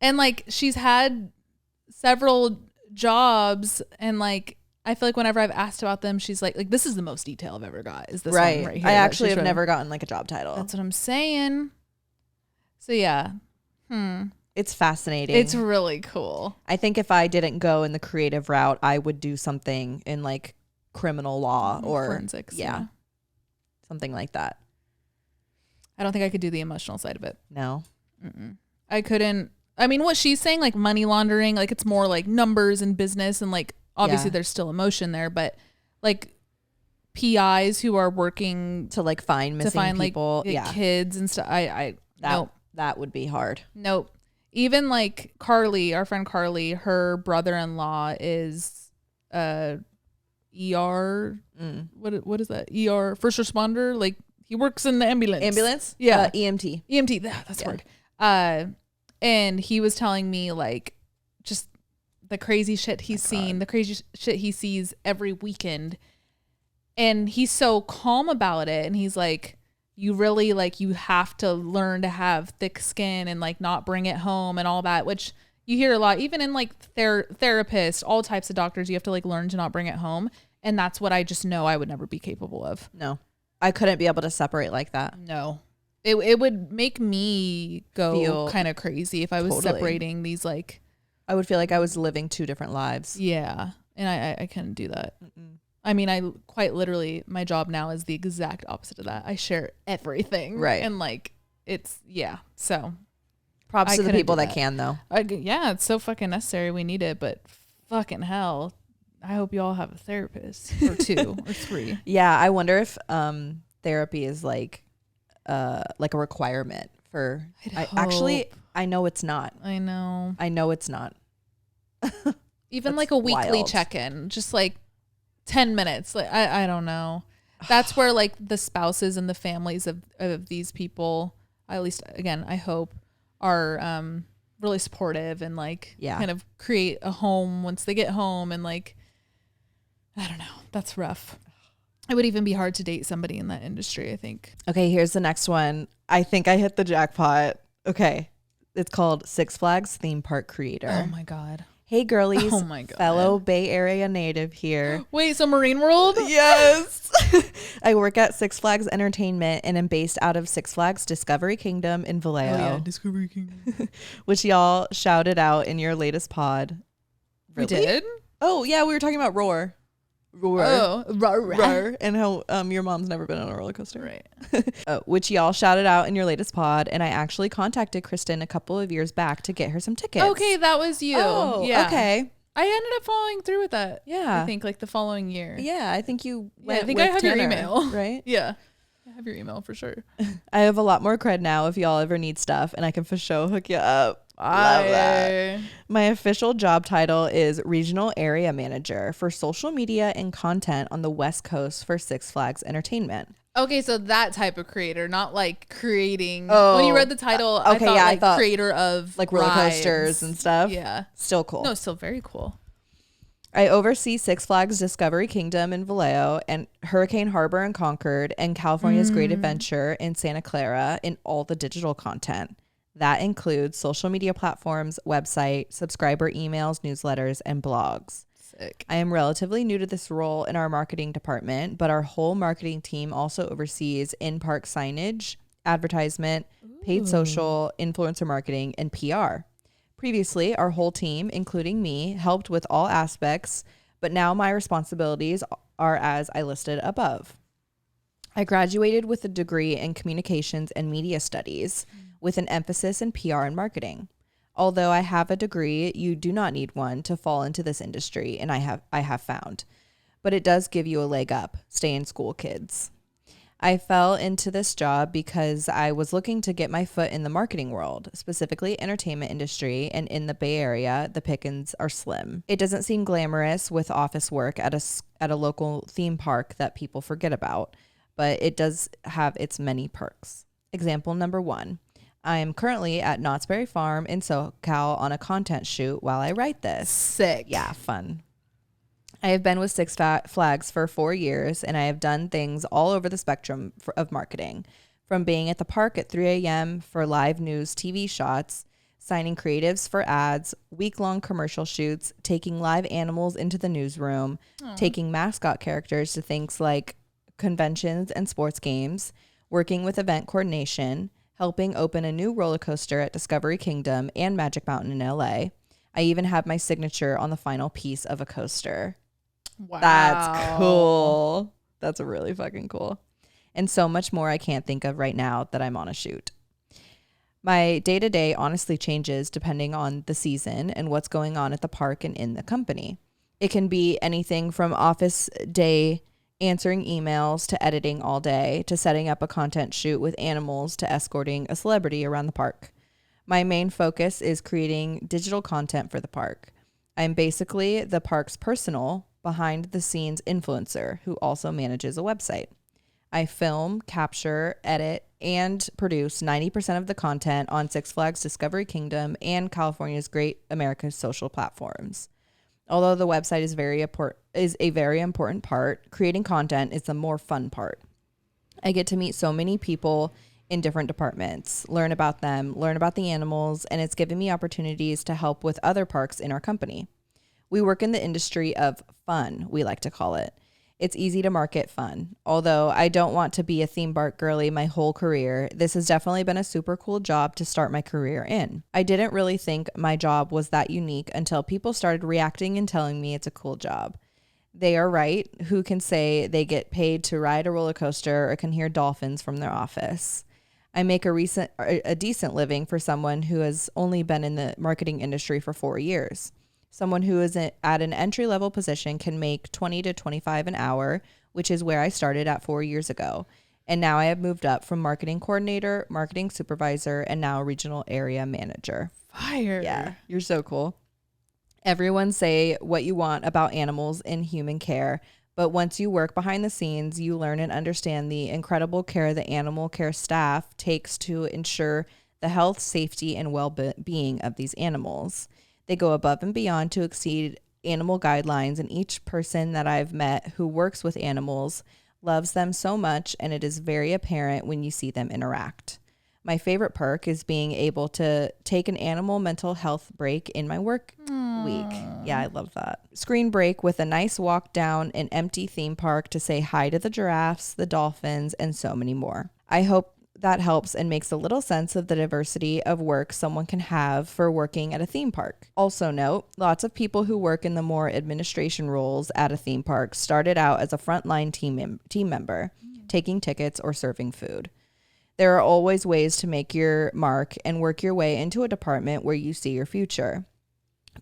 And like she's had several jobs, and like I feel like whenever I've asked about them, she's like this is the most detail I've ever got. Is this one right here? I actually have never gotten like a job title. That's what I'm saying. So yeah. It's fascinating. It's really cool. I think if I didn't go in the creative route, I would do something in like criminal law or forensics. Yeah. Something like that. I don't think I could do the emotional side of it. No. I couldn't. I mean, what she's saying, like money laundering, like it's more like numbers and business, and like obviously there's still emotion there, but like PIs who are working to like find missing people, like kids and stuff. Nope. That would be hard. Nope. Even like Carly, our friend Carly, her brother-in-law is ER. What is that? ER first responder. Like he works in the ambulance. Yeah. EMT. EMT. That's the word. And he was telling me like just the crazy shit he's seen, the crazy shit he sees every weekend. And he's so calm about it. And he's like, you really like, you have to learn to have thick skin and like not bring it home and all that, which you hear a lot, even in like therapists, all types of doctors, you have to like learn to not bring it home. And that's what I just know I would never be capable of. No, I couldn't be able to separate like that. No. It would make me go kind of crazy if I was separating these like. I would feel like I was living two different lives. Yeah. And I couldn't do that. I mean, I quite literally, my job now is the exact opposite of that. I share everything. Right. And like, it's, So props to the people that can though. Yeah, it's so fucking necessary. We need it, but fucking hell. I hope you all have a therapist or two or three. Yeah. I wonder if therapy is like a requirement for, I know it's not. I know it's not. Even like a weekly check-in, just like 10 minutes. Like I don't know. That's where like the spouses and the families of these people, at least again, I hope, are really supportive and like kind of create a home once they get home. And like, I don't know. That's rough. It would even be hard to date somebody in that industry, I think. Okay, here's the next one. I think I hit the jackpot. Okay. It's called Six Flags Theme Park Creator. Oh my God. Hey girlies. Oh my God. Fellow Bay Area native here. Wait, so Marine World? Yes. I work at Six Flags Entertainment and am based out of Six Flags Discovery Kingdom in Vallejo. Oh yeah, Discovery Kingdom. Which y'all shouted out in your latest pod. Really? We did? Oh yeah, we were talking about Roar. Roar. And how your mom's never been on a roller coaster. Right. Which y'all shouted out in your latest pod, and I actually contacted Kristen a couple of years back to get her some tickets. Okay, that was you. Oh, yeah. Okay. I ended up following through with that. Yeah. I think like the following year. Yeah, I think you went I have Tanner, your email. Right? Yeah. I have your email for sure. I have a lot more cred now if y'all ever need stuff, and I can for sure hook you up. Love that. My official job title is Regional Area Manager for Social Media and Content on the West Coast for Six Flags Entertainment. Okay, so that type of creator, not like creating. When you read the title, I thought creator of like roller coasters and stuff. Yeah. Still cool. No, still very cool. I oversee Six Flags Discovery Kingdom in Vallejo and Hurricane Harbor in Concord and California's Great Adventure in Santa Clara in all the digital content. That includes social media platforms, website, subscriber emails, newsletters, and blogs. Sick. I am relatively new to this role in our marketing department, but our whole marketing team also oversees in-park signage, advertisement, paid social, influencer marketing, and PR. Previously, our whole team, including me, helped with all aspects, but now my responsibilities are as I listed above. I graduated with a degree in communications and media studies with an emphasis in PR and marketing. Although I have a degree, you do not need one to fall into this industry, and I have found. But it does give you a leg up. Stay in school, kids. I fell into this job because I was looking to get my foot in the marketing world, specifically entertainment industry, and in the Bay Area, the pickings are slim. It doesn't seem glamorous with office work at a local theme park that people forget about, but it does have its many perks. Example number 1. I am currently at Knott's Berry Farm in SoCal on a content shoot while I write this. Sick. Yeah, fun. I have been with Six Flags for 4 years, and I have done things all over the spectrum of marketing, from being at the park at 3 a.m. for live news TV shots, signing creatives for ads, week-long commercial shoots, taking live animals into the newsroom, taking mascot characters to things like conventions and sports games, working with event coordination, helping open a new roller coaster at Discovery Kingdom and Magic Mountain in LA. I even have my signature on the final piece of a coaster. Wow. That's cool. That's really fucking cool. And so much more I can't think of right now that I'm on a shoot. My day-to-day honestly changes depending on the season and what's going on at the park and in the company. It can be anything from office day, answering emails, to editing all day, to setting up a content shoot with animals, to escorting a celebrity around the park. My main focus is creating digital content for the park. I'm basically the park's personal, behind-the-scenes influencer who also manages a website. I film, capture, edit, and produce 90% of the content on Six Flags Discovery Kingdom and California's Great America's social platforms. Although the website is a very important part, creating content is the more fun part. I get to meet so many people in different departments, learn about them, learn about the animals, and it's given me opportunities to help with other parks in our company. We work in the industry of fun, we like to call it. It's easy to market fun. Although I don't want to be a theme park girly my whole career, this has definitely been a super cool job to start my career in. I didn't really think my job was that unique until people started reacting and telling me it's a cool job. They are right. Who can say they get paid to ride a roller coaster or can hear dolphins from their office? I make a decent living for someone who has only been in the marketing industry for 4 years. Someone who is at an entry-level position can make $20 to $25 an hour, which is where I started at 4 years ago. And now I have moved up from marketing coordinator, marketing supervisor, and now regional area manager. Fire. Yeah, you're so cool. Everyone say what you want about animals in human care, but once you work behind the scenes, you learn and understand the incredible care the animal care staff takes to ensure the health, safety, and well-being of these animals. They go above and beyond to exceed animal guidelines, and each person that I've met who works with animals loves them so much, and it is very apparent when you see them interact. My favorite perk is being able to take an animal mental health break in my work week. Yeah, I love that. Screen break with a nice walk down an empty theme park to say hi to the giraffes, the dolphins, and so many more. I hope that helps and makes a little sense of the diversity of work someone can have for working at a theme park. Also note, lots of people who work in the more administration roles at a theme park started out as a frontline team member, taking tickets or serving food. There are always ways to make your mark and work your way into a department where you see your future.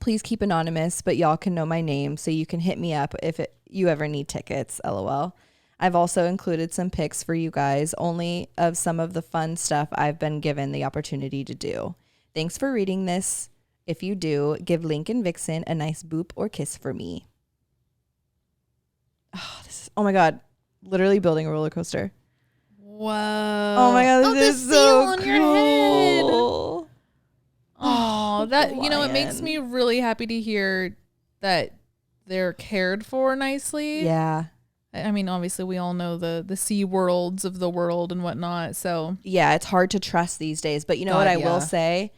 Please keep anonymous, but y'all can know my name so you can hit me up if you ever need tickets, LOL. I've also included some pics for you guys, only of some of the fun stuff I've been given the opportunity to do. Thanks for reading this. If you do, give Lincoln Vixen a nice boop or kiss for me. Oh my God. Literally building a roller coaster. Whoa. Oh my God, this is so on cool. Your head. Oh, that, it makes Lion. me really happy to hear that they're cared for nicely. Yeah. I mean, obviously, we all know the sea worlds of the world and whatnot. So yeah, it's hard to trust these days. But you know what I will say?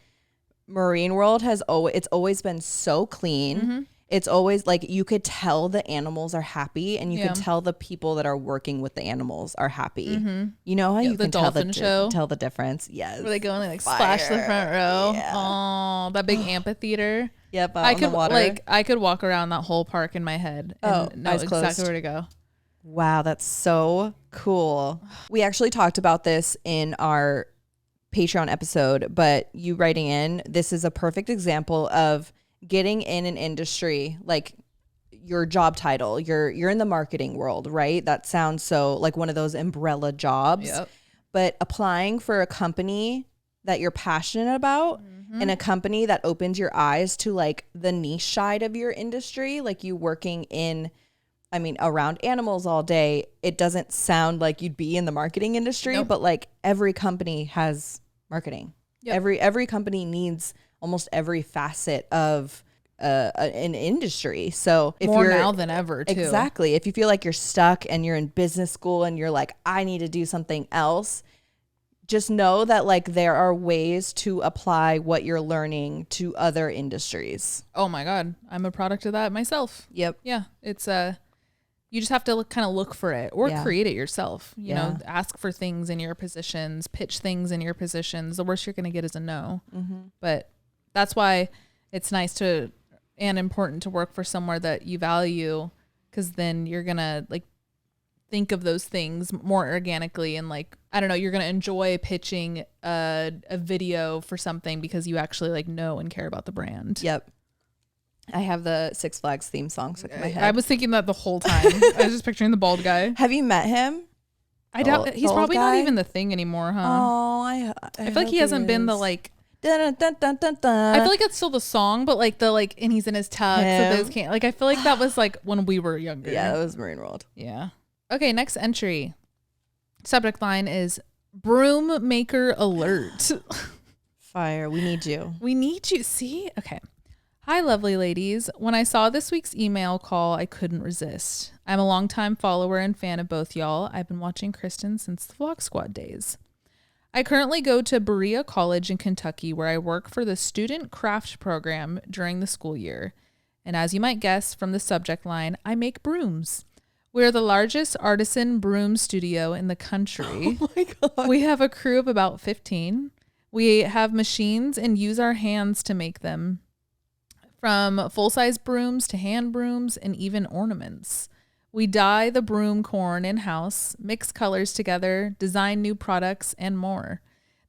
Marine World it's always been so clean. Mm-hmm. It's always like you could tell the animals are happy, and you could tell the people that are working with the animals are happy. Mm-hmm. You know how you can tell the difference? Yes. Where they go and they splash the front row. Yeah. Oh, that big amphitheater. Yep. I could I could walk around that whole park in my head and know exactly where to go. Wow, that's so cool. We actually talked about this in our Patreon episode, but you writing in, this is a perfect example of getting in an industry. Like, your job title. You're in the marketing world, right? That sounds so like one of those umbrella jobs. Yep. But applying for a company that you're passionate about and a company that opens your eyes to like the niche side of your industry, like you working in, I mean, around animals all day, it doesn't sound like you'd be in the marketing industry, Nope. but like every company has marketing. Yep. Every company needs almost every facet of an industry. So if More you're now than ever, too. exactly, if you feel like you're stuck and you're in business school and you're like, I need to do something else, just know that like there are ways to apply what you're learning to other industries. Oh my God. I'm a product of that myself. Yep. Yeah. It's you just have to kind of look for it or Yeah. create it yourself. You Yeah. know, ask for things in your positions, pitch things in your positions. The worst you're going to get is a no. But that's why it's nice to and important to work for somewhere that you value, because then you're going to like think of those things more organically and like, I don't know, you're going to enjoy pitching a video for something because you actually like know and care about the brand. Yep. I have the Six Flags theme song stuck in my head. I was thinking that the whole time. I was just picturing the bald guy. Have you met him? I doubt The he's old probably not guy? even the thing anymore, huh? Oh, I feel like he hasn't been the like. Dun, dun, dun, dun, dun. I feel like it's still the song, but like the like, and he's in his tux. So Him. those can't like. I feel like that was like when we were younger. Yeah, that was Marine World. Yeah. Okay. Next entry. Subject line is Broom Maker alert. Fire. We need you. We need you. See? Okay. Hi, lovely ladies. When I saw this week's email call, I couldn't resist. I'm a longtime follower and fan of both y'all. I've been watching Kristen since the Vlog Squad days. I currently go to Berea College in Kentucky, where I work for the Student Craft Program during the school year. And as you might guess from the subject line, I make brooms. We're the largest artisan broom studio in the country. Oh my God. We have a crew of about 15. We have machines and use our hands to make them. From full-size brooms to hand brooms and even ornaments. We dye the broom corn in-house, mix colors together, design new products, and more.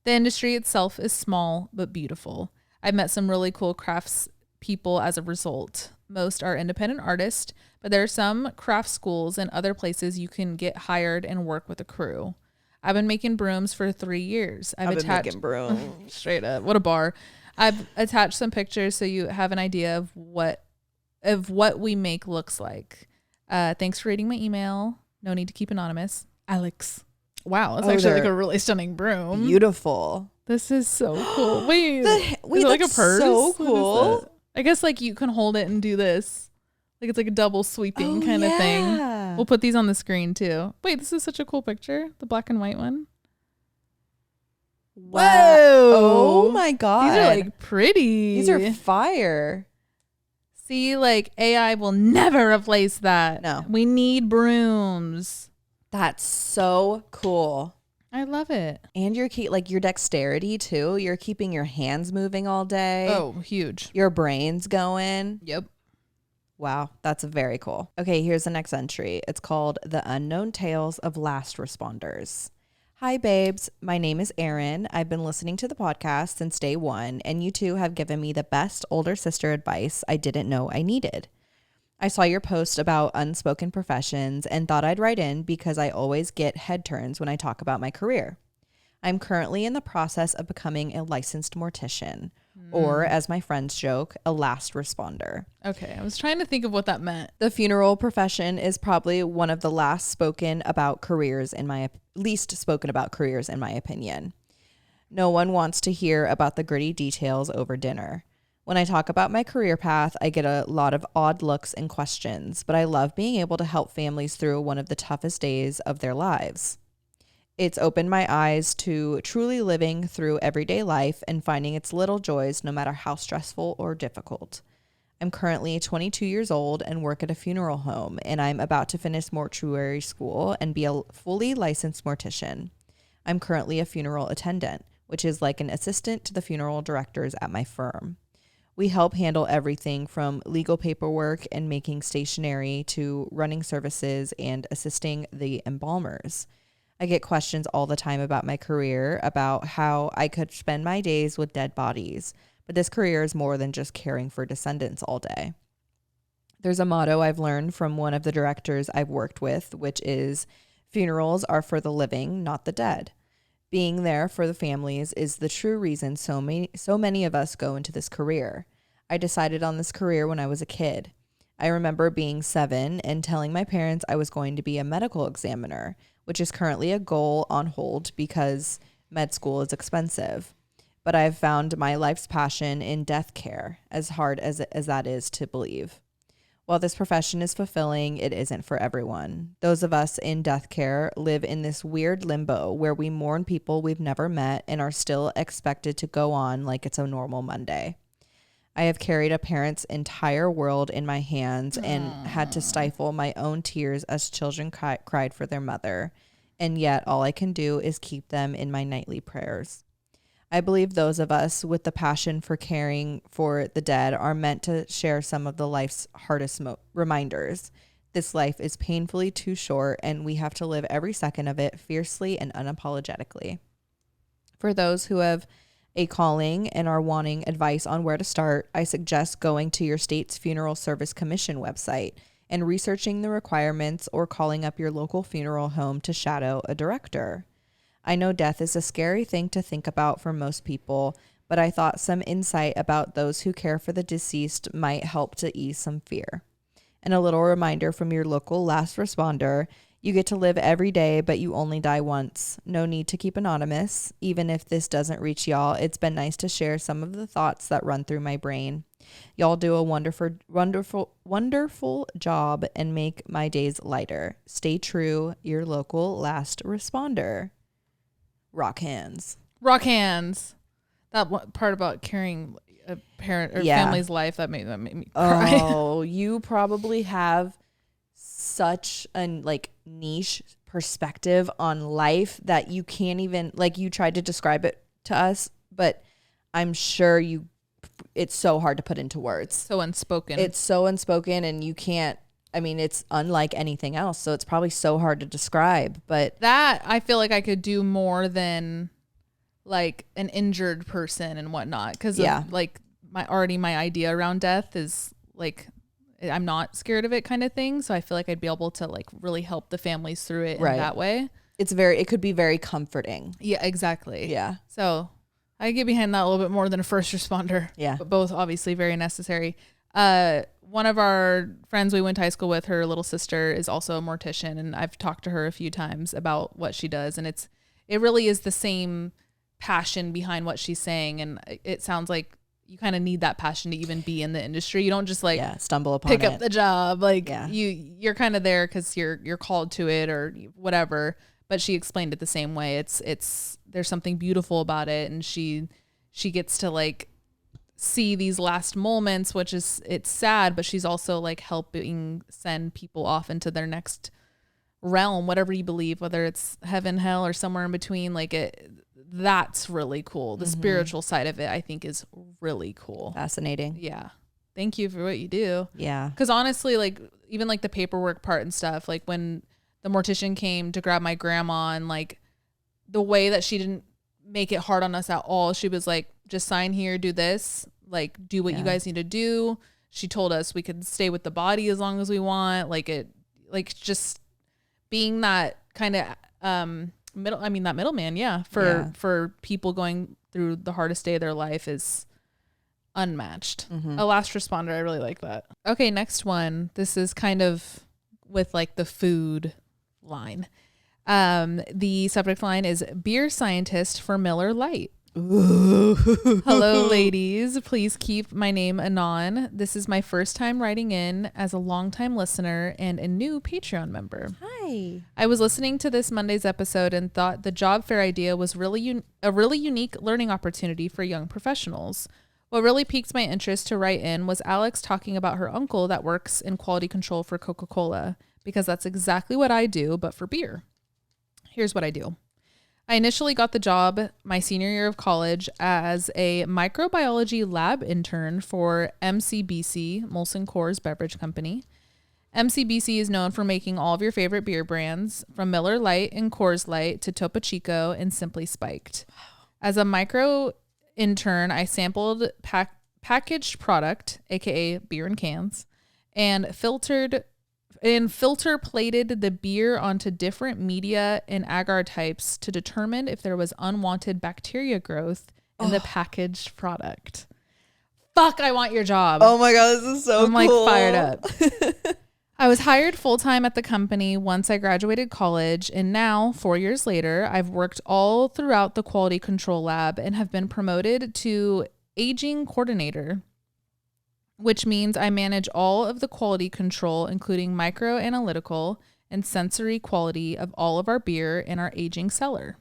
The industry itself is small but beautiful. I've met some really cool crafts people as a result. Most are independent artists, but there are some craft schools and other places you can get hired and work with a crew. I've been making brooms for 3 years. I've been making brooms. Straight up. What a bar. I've attached some pictures so you have an idea of what we make looks like. Thanks for reading my email. No need to keep anonymous. Alex. Wow, that's actually like a really stunning broom. Beautiful. This is so cool. Wait, Wait, is it like a that's purse? so What is cool. that? I guess like you can hold it and do this. Like it's like a double sweeping kind of thing. We'll put these on the screen too. Wait, this is such a cool picture. The black and white one. Wow. Whoa. Oh my God. These are like pretty. These are fire. See, like AI will never replace that. No. We need brooms. That's so cool. I love it. And your your dexterity too. You're keeping your hands moving all day. Oh, huge. Your brain's going. Yep. Wow, that's very cool. Okay, here's the next entry. It's called The Unknown Tales of Last Responders. Hi, babes. My name is Erin. I've been listening to the podcast since day one, and you two have given me the best older sister advice I didn't know I needed. I saw your post about unspoken professions and thought I'd write in because I always get head turns when I talk about my career. I'm currently in the process of becoming a licensed mortician, or as my friends joke, a last responder. Okay, I was trying to think of what that meant. The funeral profession is probably one of the least spoken about careers in my opinion. No one wants to hear about the gritty details over dinner. When I talk about my career path, I get a lot of odd looks and questions, but I love being able to help families through one of the toughest days of their lives. It's opened my eyes to truly living through everyday life and finding its little joys no matter how stressful or difficult. I'm currently 22 years old and work at a funeral home, and I'm about to finish mortuary school and be a fully licensed mortician. I'm currently a funeral attendant, which is like an assistant to the funeral directors at my firm. We help handle everything from legal paperwork and making stationery to running services and assisting the embalmers. I get questions all the time about my career, about how I could spend my days with dead bodies, but this career is more than just caring for descendants all day. There's a motto I've learned from one of the directors I've worked with, which is funerals are for the living, not the dead. Being there for the families is the true reason so many of us go into this career. I decided on this career when I was a kid. I remember being 7 and telling my parents I was going to be a medical examiner, which is currently a goal on hold because med school is expensive. But I've found my life's passion in death care, as hard as that is to believe. While this profession is fulfilling, it isn't for everyone. Those of us in death care live in this weird limbo where we mourn people we've never met and are still expected to go on like it's a normal Monday. I have carried a parent's entire world in my hands and had to stifle my own tears as children cried for their mother. And yet all I can do is keep them in my nightly prayers. I believe those of us with the passion for caring for the dead are meant to share some of the life's hardest reminders. This life is painfully too short, and we have to live every second of it fiercely and unapologetically. For those who have a calling and are wanting advice on where to start, I suggest going to your state's Funeral Service Commission website and researching the requirements or calling up your local funeral home to shadow a director. I know death is a scary thing to think about for most people, but I thought some insight about those who care for the deceased might help to ease some fear. And a little reminder from your local last responder: you get to live every day, but you only die once. No need to keep anonymous. Even if this doesn't reach y'all, it's been nice to share some of the thoughts that run through my brain. Y'all do a wonderful job and make my days lighter. Stay true, your local last responder. Rock hands. Rock hands. That part about carrying a parent or family's life, that made me cry. Oh, you probably have such a niche perspective on life that you can't even, you tried to describe it to us, but I'm sure it's so hard to put into words. So unspoken. It's so unspoken, and you can't, it's unlike anything else. So it's probably so hard to describe, but that I feel like I could do more than an injured person and whatnot. Cause my idea around death is I'm not scared of it kind of thing. So I feel like I'd be able to really help the families through it in that way. It could be very comforting. Yeah, exactly. Yeah. So I get behind that a little bit more than a first responder. Yeah. But both obviously very necessary. One of our friends we went to high school with, her little sister is also a mortician, and I've talked to her a few times about what she does, and it really is the same passion behind what she's saying, and it sounds like you kind of need that passion to even be in the industry. You don't just stumble upon pick up the job. You're kind of there because you're called to it or whatever. But she explained it the same way. It's there's something beautiful about it, and she gets to see these last moments, which it's sad, but she's also helping send people off into their next realm, whatever you believe, whether it's heaven, hell, or somewhere in between. That's really cool. The spiritual side of it, I think, is really cool. Fascinating. Yeah. Thank you for what you do. Yeah. Because honestly, even the paperwork part and stuff, when the mortician came to grab my grandma, and the way that she didn't make it hard on us at all. She was just sign here, do this, do what you guys need to do. She told us we could stay with the body as long as we want. Just being that kind of that middleman. Yeah. For people going through the hardest day of their life is unmatched. A last responder. I really like that. Okay. Next one. This is kind of with the food line. The subject line is beer scientist for Miller Lite. Ooh. Hello, ladies. Please keep my name anon. This is my first time writing in as a longtime listener and a new Patreon member. Hi. I was listening to this Monday's episode and thought the job fair idea was a really unique learning opportunity for young professionals. What really piqued my interest to write in was Alex talking about her uncle that works in quality control for Coca-Cola, because that's exactly what I do, but for beer. Here's what I do. I initially got the job my senior year of college as a microbiology lab intern for MCBC, Molson Coors Beverage Company. MCBC is known for making all of your favorite beer brands, from Miller Lite and Coors Light to Topo Chico and Simply Spiked. As a micro intern, I sampled packaged product, aka beer in cans, and filter plated the beer onto different media and agar types to determine if there was unwanted bacteria growth in the packaged product. Fuck, I want your job. Oh my God, this is so cool. I'm like fired up. I was hired full-time at the company once I graduated college, and now, 4 years later, I've worked all throughout the quality control lab and have been promoted to aging coordinator, which means I manage all of the quality control, including microanalytical and sensory quality of all of our beer in our aging cellar.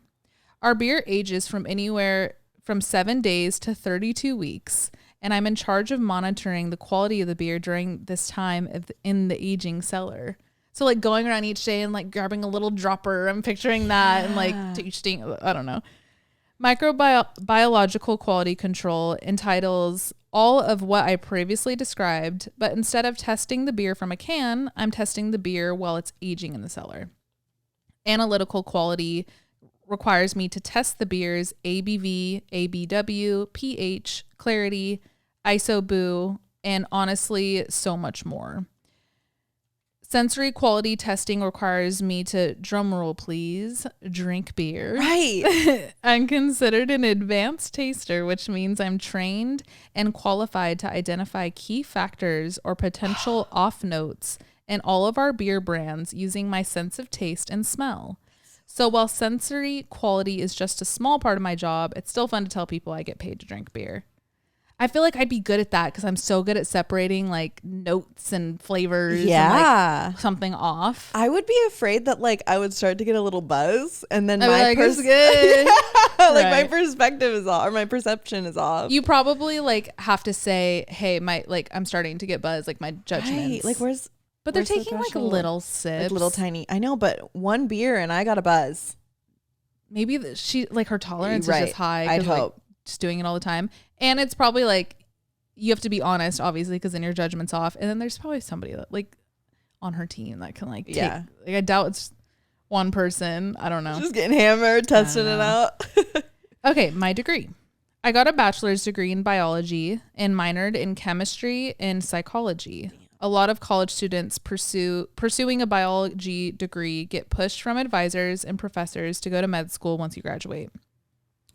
Our beer ages from anywhere from 7 days to 32 weeks, and I'm in charge of monitoring the quality of the beer during this time in the aging cellar. So like going around each day and like grabbing a little dropper, I'm picturing that, and like tasting, I don't know. Microbiological quality control entitles all of what I previously described, but instead of testing the beer from a can, I'm testing the beer while it's aging in the cellar. Analytical quality requires me to test the beer's ABV, ABW, pH, clarity, isoboo, and honestly, so much more. Sensory quality testing requires me to, drumroll please, drink beer. Right. I'm considered an advanced taster, which means I'm trained and qualified to identify key factors or potential off notes in all of our beer brands using my sense of taste and smell. So while sensory quality is just a small part of my job, it's still fun to tell people I get paid to drink beer. I feel like I'd be good at that because I'm so good at separating like notes and flavors and like something off. I would be afraid that like I would start to get a little buzz and then my good. My perspective is off or my perception is off. You probably like have to say, hey, I'm starting to get buzz, like my judgments. Right. Like but they're taking like little sips. Like little tiny. I know, but one beer and I got a buzz. Maybe she like her tolerance is just high. I'd hope. Like, just doing it all the time. And it's probably like you have to be honest, obviously, because then your judgment's off. And then there's probably somebody that like on her team that can like take. Like I doubt it's one person. I don't know. Just getting hammered, testing it out. Okay, my degree. I got a bachelor's degree in biology and minored in chemistry and psychology. A lot of college students pursuing a biology degree get pushed from advisors and professors to go to med school once you graduate.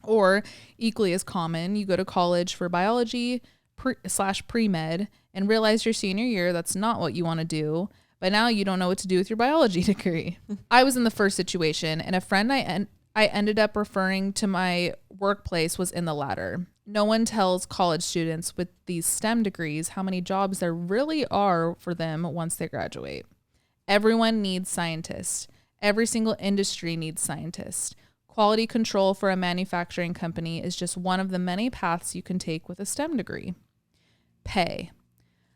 Or equally as common, you go to college for biology pre-med and realize your senior year that's not what you want to do, but now you don't know what to do with your biology degree. I was in the first situation, and a friend I ended up referring to my workplace was in the latter. No one tells college students with these STEM degrees how many jobs there really are for them once they graduate. Everyone needs scientists. Every single industry needs scientists. Quality control for a manufacturing company is just one of the many paths you can take with a STEM degree. Pay.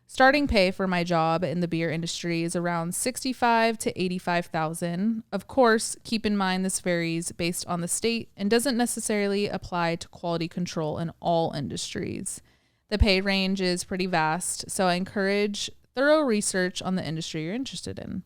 Starting pay for my job in the beer industry is around $65,000 to $85,000. Of course, keep in mind this varies based on the state and doesn't necessarily apply to quality control in all industries. The pay range is pretty vast, so I encourage thorough research on the industry you're interested in.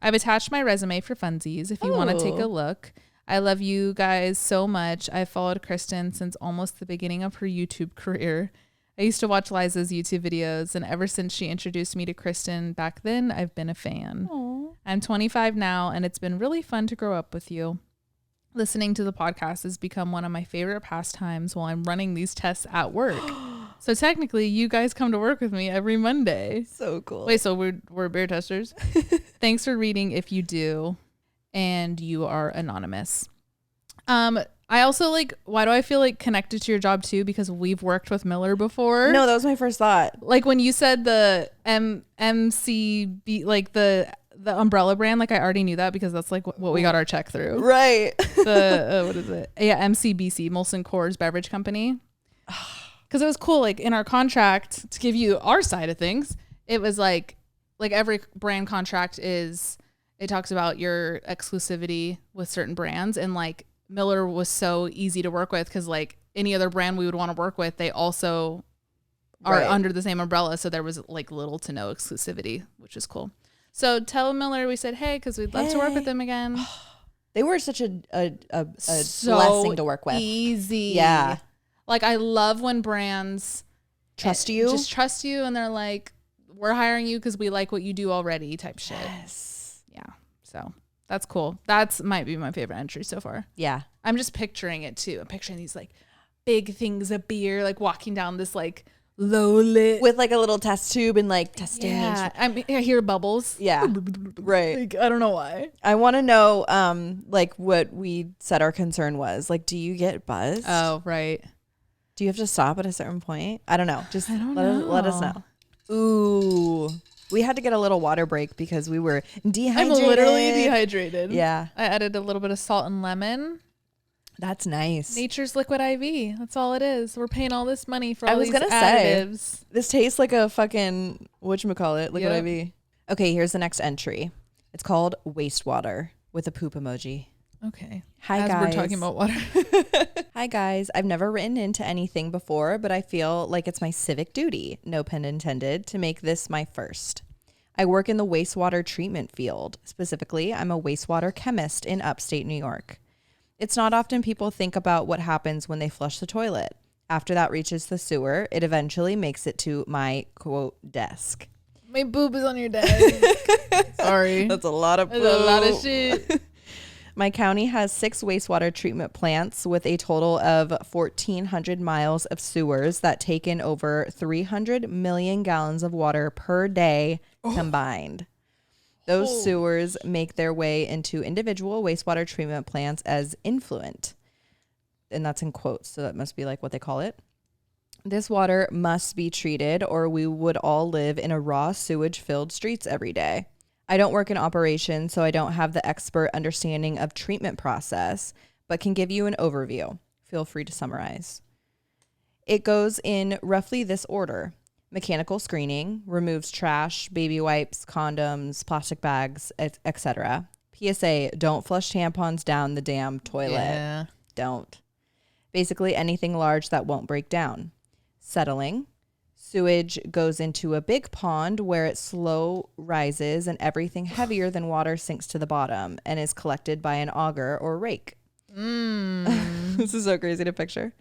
I've attached my resume for funsies if you want to take a look. I love you guys so much. I've followed Kristen since almost the beginning of her YouTube career. I used to watch Liza's YouTube videos, and ever since she introduced me to Kristen back then, I've been a fan. Aww. I'm 25 now, and it's been really fun to grow up with you. Listening to the podcast has become one of my favorite pastimes while I'm running these tests at work. So technically, you guys come to work with me every Monday. So cool. Wait, so we're beer testers? Thanks for reading if you do. And you are anonymous. I also like, why do I feel like connected to your job too? Because we've worked with Miller before. No, that was my first thought. Like when you said the MCB, like the umbrella brand, like I already knew that because that's like what we got our check through. Right. The, what is it? Yeah, MCBC, Molson Coors Beverage Company. Because it was cool, like in our contract, to give you our side of things, it was like every brand contract is, it talks about your exclusivity with certain brands, and like Miller was so easy to work with because like any other brand we would want to work with, they also are under the same umbrella. So there was like little to no exclusivity, which is cool. So tell Miller we said, hey, because we'd love to work with them again. They were such a blessing to work with. Easy. Yeah. Like I love when brands trust you. Just trust you, and they're like, we're hiring you because we like what you do already type shit. Yes. Yeah. So that's cool. That's might be my favorite entry so far. Yeah. I'm just picturing it too. I'm picturing these like big things of beer, like walking down this like low lit with like a little test tube and like testing. Yeah. I hear bubbles. Yeah. Right. Like, I don't know why. I want to know like what we said our concern was. Like, do you get buzzed? Oh, right. Do you have to stop at a certain point? I don't know. Just let us know. Ooh. We had to get a little water break because we were dehydrated. I'm literally dehydrated. Yeah. I added a little bit of salt and lemon. That's nice. Nature's Liquid IV. That's all it is. We're paying all this money for all these additives. Say, this tastes like a fucking, whatchamacallit, Liquid Yep. IV. Okay, here's the next entry. It's called Wastewater with a poop emoji. Okay. Hi, As guys. we're talking about water. Hi, guys. I've never written into anything before, but I feel like it's my civic duty, no pun intended, to make this my first. I work in the wastewater treatment field. Specifically, I'm a wastewater chemist in upstate New York. It's not often people think about what happens when they flush the toilet. After that reaches the sewer, it eventually makes it to my, quote, desk. My boob is on your desk. Sorry. That's a lot of poop. That's a lot of shit. My county has 6 wastewater treatment plants with a total of 1,400 miles of sewers that take in over 300 million gallons of water per day combined. Those sewers make their way into individual wastewater treatment plants as influent. And that's in quotes, so that must be like what they call it. This water must be treated or we would all live in a raw sewage-filled streets every day. I don't work in operations, so I don't have the expert understanding of treatment process, but can give you an overview. Feel free to summarize. It goes in roughly this order. Mechanical screening removes trash, baby wipes, condoms, plastic bags, etc. PSA, don't flush tampons down the damn toilet. Yeah. Don't. Basically anything large that won't break down. Settling. Sewage goes into a big pond where it slow rises and everything heavier than water sinks to the bottom and is collected by an auger or rake. This is so crazy to picture.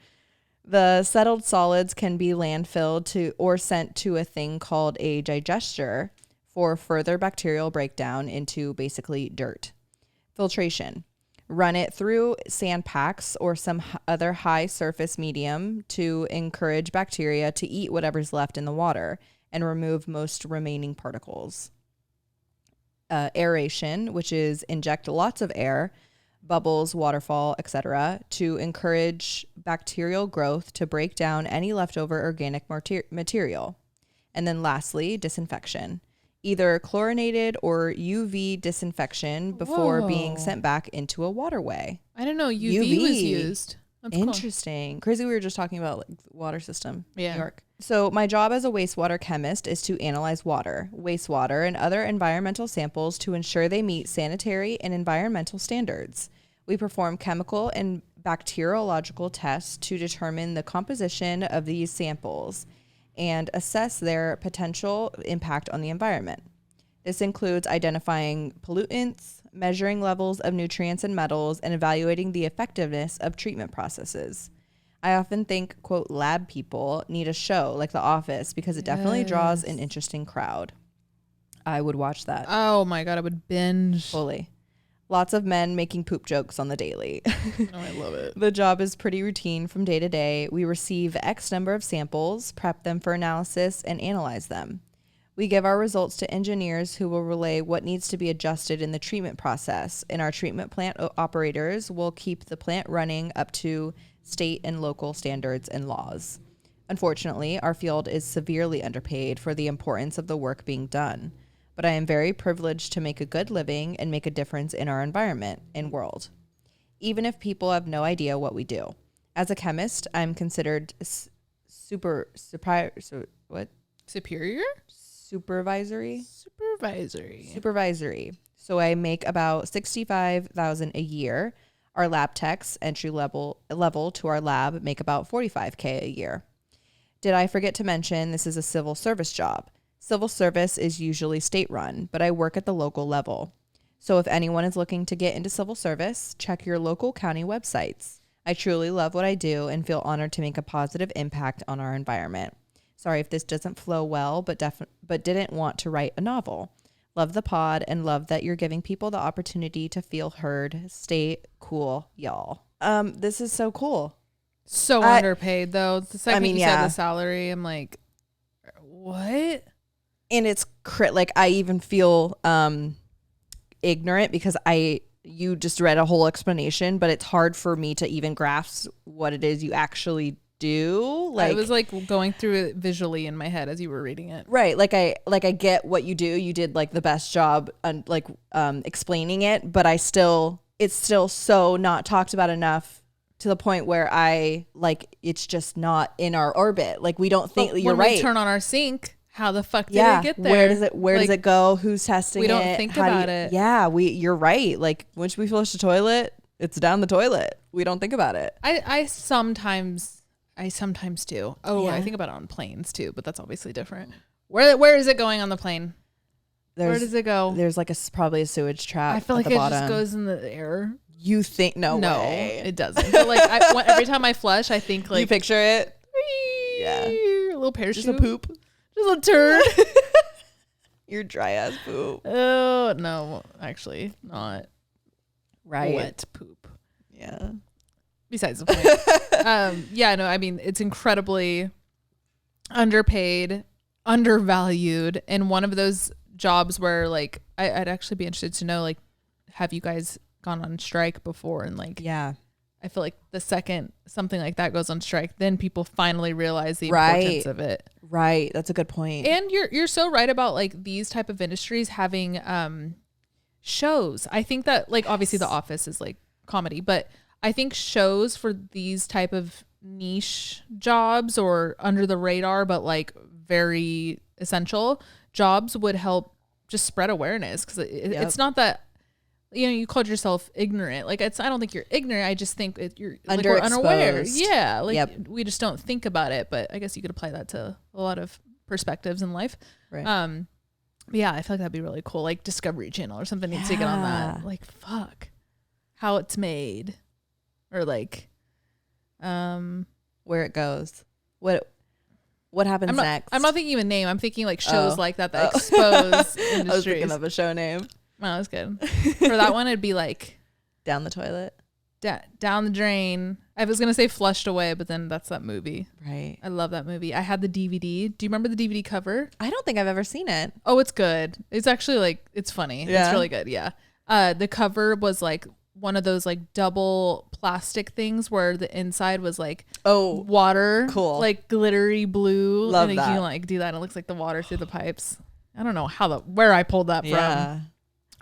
The settled solids can be landfilled or sent to a thing called a digester for further bacterial breakdown into basically dirt. Filtration. Run it through sand packs or some other high surface medium to encourage bacteria to eat whatever's left in the water and remove most remaining particles. Aeration, which is inject lots of air, bubbles, waterfall, etc., to encourage bacterial growth to break down any leftover organic material. And then lastly, disinfection. Either chlorinated or UV disinfection before being sent back into a waterway. I didn't know UV was used. That's Interesting. Cool. Crazy. We were just talking about like the water system in Yeah. New York. So my job as a wastewater chemist is to analyze water, wastewater, and other environmental samples to ensure they meet sanitary and environmental standards. We perform chemical and bacteriological tests to determine the composition of these samples and assess their potential impact on the environment. This includes identifying pollutants, measuring levels of nutrients and metals, and evaluating the effectiveness of treatment processes. I often think, quote, lab people need a show like The Office because it definitely draws an interesting crowd. I would watch that. Oh my God, I would binge. Fully. Lots of men making poop jokes on the daily. Oh, I love it. The job is pretty routine from day to day. We receive X number of samples, prep them for analysis, and analyze them. We give our results to engineers who will relay what needs to be adjusted in the treatment process, and our treatment plant operators will keep the plant running up to state and local standards and laws. Unfortunately, our field is severely underpaid for the importance of the work being done, but I am very privileged to make a good living and make a difference in our environment and world, even if people have no idea what we do. As a chemist, I'm considered supervisory. So I make about $65,000 a year. Our lab techs, entry level to our lab, make about $45K a year. Did I forget to mention this is a civil service job? Civil service is usually state run, but I work at the local level. So if anyone is looking to get into civil service, check your local county websites. I truly love what I do and feel honored to make a positive impact on our environment. Sorry if this doesn't flow well, but didn't want to write a novel. Love the pod and love that you're giving people the opportunity to feel heard. Stay cool, y'all. This is so cool. So underpaid though. The second you yeah. said the salary, I'm like, what? And it's like I even feel ignorant because you just read a whole explanation, but it's hard for me to even grasp what it is you actually do. Like I was like going through it visually in my head as you were reading it. Right. Like I get what you do. You did like the best job explaining it, but it's still so not talked about enough to the point where it's just not in our orbit. Like we don't think you're right. When we turn on our sink, how the fuck did it get there? Where does it go? Who's testing it? We don't think about it. Yeah, you're right. Like once we flush the toilet, it's down the toilet. We don't think about it. I sometimes do. Oh, Yeah. I think about it on planes too, but that's obviously different. Where is it going on the plane? Where does it go? There's probably a sewage trap. I feel at like the it bottom. just goes in the air. You think no way. It doesn't. But like every time I flush, I think like you picture it. Yeah, a little parachute, just a poop, just a turd. Your dry ass poop. Oh no, actually not. Right, wet poop. Yeah. Besides the point. Yeah, no, I mean it's incredibly underpaid, undervalued, and one of those jobs where like I'd actually be interested to know, like, have you guys gone on strike before? And like, yeah, I feel like the second something like that goes on strike, then people finally realize the importance of it. Right. That's a good point. And you're so right about like these type of industries having shows. I think that like obviously The Office is like comedy, but I think shows for these type of niche jobs or under the radar but like very essential jobs would help just spread awareness, because it's not that, you know, you called yourself ignorant. Like I don't think you're ignorant. I just think you're like we're unaware. Yeah, like we just don't think about it. But I guess you could apply that to a lot of perspectives in life. Right. But yeah, I feel like that'd be really cool. Like Discovery Channel or something needs to get on that. Like fuck, how it's made, or like, where it goes. What happens next? I'm not thinking of a name. I'm thinking like shows like that expose industries. I was thinking of a show name. Oh, that's good. For that one, it'd be like Down the toilet. Down the drain. I was gonna say Flushed Away, but then that's that movie. Right. I love that movie. I had the DVD. Do you remember the DVD cover? I don't think I've ever seen it. Oh, it's good. It's actually like, it's funny. Yeah. It's really good. Yeah. The cover was like one of those like double plastic things where the inside was like water, cool, like glittery blue. Love and that. you can like do that and it looks like the water through the pipes. I don't know where I pulled that from.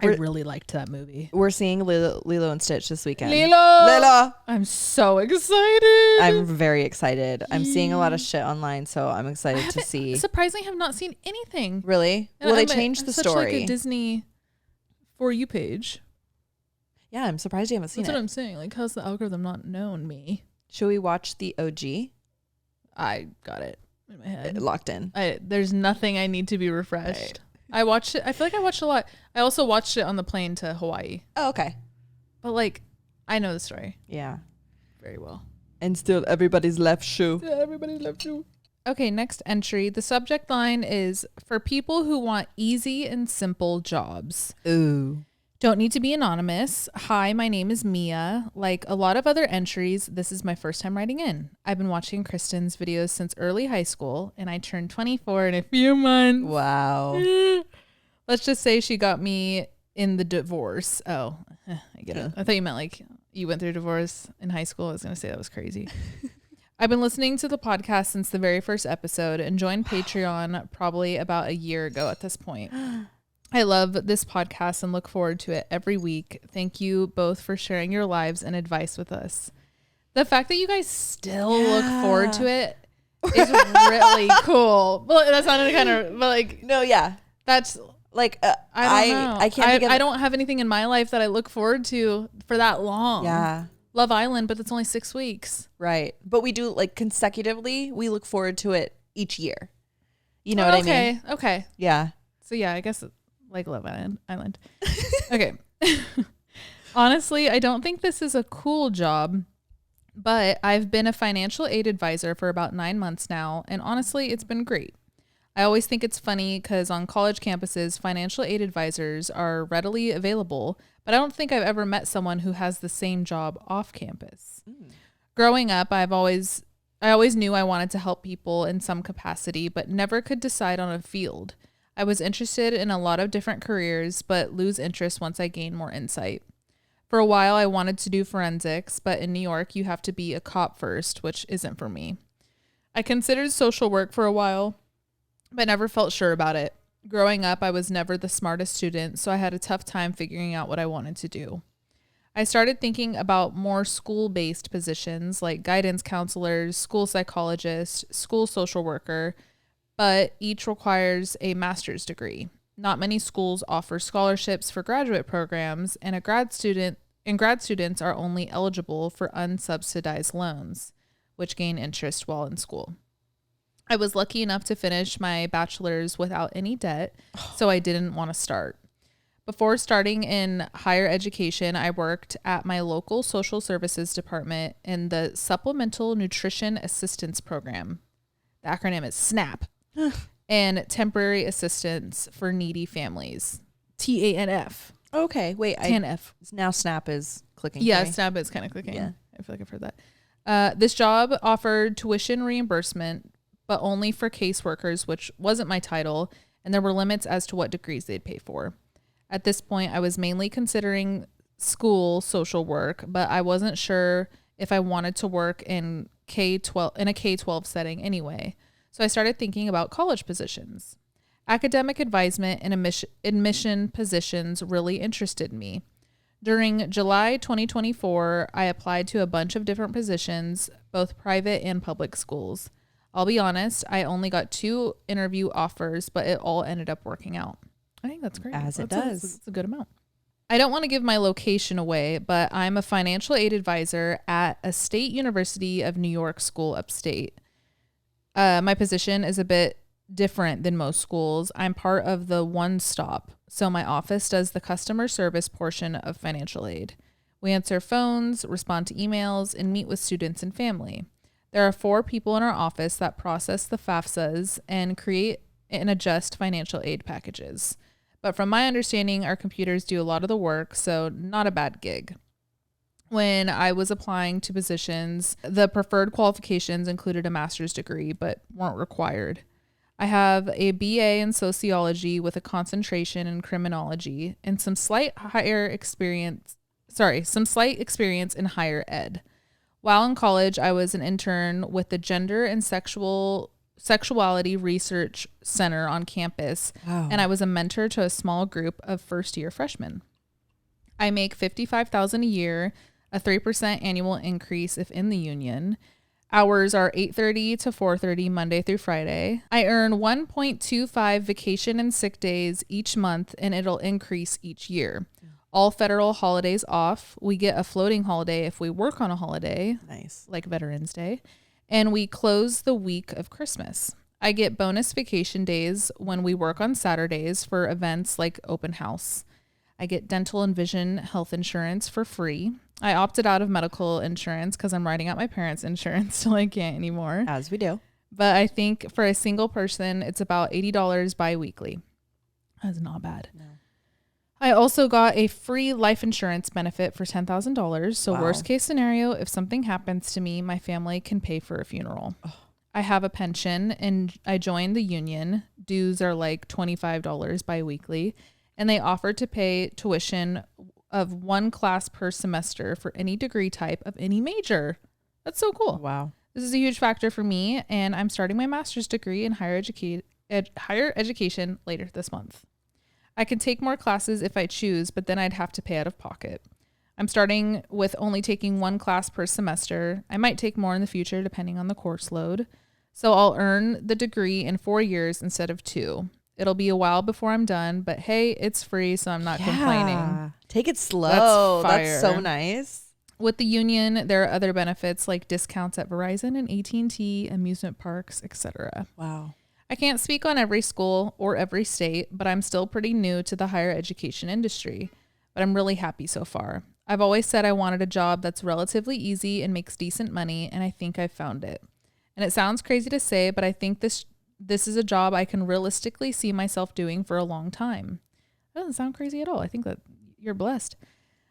I really liked that movie. We're seeing Lilo and Stitch this weekend. Lilo! I'm so excited. I'm very excited. I'm seeing a lot of shit online, so I'm excited to see. Surprisingly, have not seen anything. Really? Well, they changed the story. Such like a Disney For You page. Yeah, I'm surprised you haven't seen it. That's what I'm saying. Like, how's the algorithm not known me? Should we watch the OG? I got it in my head. Locked in. There's nothing I need to be refreshed. Right. I watched it. I feel like I watched a lot. I also watched it on the plane to Hawaii. Oh, okay. But like, I know the story. Yeah. Very well. And still everybody's left shoe. Yeah, everybody's left shoe. Okay, next entry. The subject line is for people who want easy and simple jobs. Ooh. Don't need to be anonymous. Hi, my name is Mia. Like a lot of other entries, this is my first time writing in. I've been watching Kristen's videos since early high school, and I turned 24 in a few months. Wow. Let's just say she got me in the divorce. Oh, I get it. I thought you meant like you went through divorce in high school. I was going to say that was crazy. I've been listening to the podcast since the very first episode and joined Patreon probably about a year ago at this point. I love this podcast and look forward to it every week. Thank you both for sharing your lives and advice with us. The fact that you guys still look forward to it is really cool. Well, that sounded kind of, but like, no, yeah, that's like I don't know. I can't. I don't have anything in my life that I look forward to for that long. Yeah, Love Island, but it's only 6 weeks. Right, but we do like consecutively. We look forward to it each year. You know what I mean? Okay. Yeah. So yeah, I guess like Love Island. Okay. Honestly, I don't think this is a cool job, But I've been a financial aid advisor for about 9 months now, and honestly, it's been great. I always think it's funny because on college campuses, financial aid advisors are readily available, but I don't think I've ever met someone who has the same job off campus. Growing up, I always knew I wanted to help people in some capacity, but never could decide on a field. I was interested in a lot of different careers, but lose interest once I gained more insight. For a while, I wanted to do forensics, but in New York, you have to be a cop first, which isn't for me. I considered social work for a while, but never felt sure about it. Growing up, I was never the smartest student, so I had a tough time figuring out what I wanted to do. I started thinking about more school-based positions like guidance counselors, school psychologist, school social worker, but each requires a master's degree. Not many schools offer scholarships for graduate programs, and grad students are only eligible for unsubsidized loans, which gain interest while in school. I was lucky enough to finish my bachelor's without any debt, so I didn't want to start. Before starting in higher education, I worked at my local social services department in the Supplemental Nutrition Assistance Program. The acronym is SNAP. And temporary assistance for needy families. TANF. Okay, wait. TANF. Now Snap is clicking. Yeah, Snap is kind of clicking. Yeah. I feel like I've heard that. This job offered tuition reimbursement, but only for caseworkers, which wasn't my title, and there were limits as to what degrees they'd pay for. At this point, I was mainly considering school social work, but I wasn't sure if I wanted to work in a K-12 setting anyway. So I started thinking about college positions. Academic advisement and admission positions really interested me. During July 2024, I applied to a bunch of different positions, both private and public schools. I'll be honest, I only got 2 interview offers, but it all ended up working out. I think that's great. As it does. It's a good amount. I don't want to give my location away, but I'm a financial aid advisor at a state University of New York school upstate. My position is a bit different than most schools. I'm part of the One Stop, so my office does the customer service portion of financial aid. We answer phones, respond to emails, and meet with students and family. There are 4 people in our office that process the FAFSAs and create and adjust financial aid packages. But from my understanding, our computers do a lot of the work, so not a bad gig. When I was applying to positions, the preferred qualifications included a master's degree, but weren't required. I have a BA in sociology with a concentration in criminology and some slight experience in higher ed. While in college, I was an intern with the Gender and Sexuality Research Center on campus, and I was a mentor to a small group of first-year freshmen. I make $55,000 a year, a 3% annual increase if in the union. Hours are 8:30 to 4:30 Monday through Friday. I earn 1.25 vacation and sick days each month, and it'll increase each year. All federal holidays off. We get a floating holiday if we work on a holiday. Nice. Like Veterans Day. And we close the week of Christmas. I get bonus vacation days when we work on Saturdays for events like open house. I get dental and vision health insurance for free. I opted out of medical insurance because I'm writing out my parents' insurance till I can't anymore. As we do. But I think for a single person, it's about $80 bi-weekly. That's not bad. No. I also got a free life insurance benefit for $10,000. So worst case scenario, if something happens to me, my family can pay for a funeral. Oh. I have a pension and I joined the union. Dues are like $25 bi-weekly. And they offered to pay tuition of 1 class per semester for any degree type of any major. That's so cool. Wow. This is a huge factor for me, and I'm starting my master's degree in higher education later this month. I can take more classes if I choose, but then I'd have to pay out of pocket. I'm starting with only taking 1 class per semester. I might take more in the future depending on the course load. So I'll earn the degree in 4 years instead of 2. It'll be a while before I'm done, but hey, it's free, so I'm not complaining. Take it slow. That's That's so nice. With the union, there are other benefits like discounts at Verizon and AT&T, amusement parks, etc. Wow. I can't speak on every school or every state, but I'm still pretty new to the higher education industry. But I'm really happy so far. I've always said I wanted a job that's relatively easy and makes decent money, and I think I've found it. And it sounds crazy to say, but I think this is a job I can realistically see myself doing for a long time. That doesn't sound crazy at all. I think that you're blessed.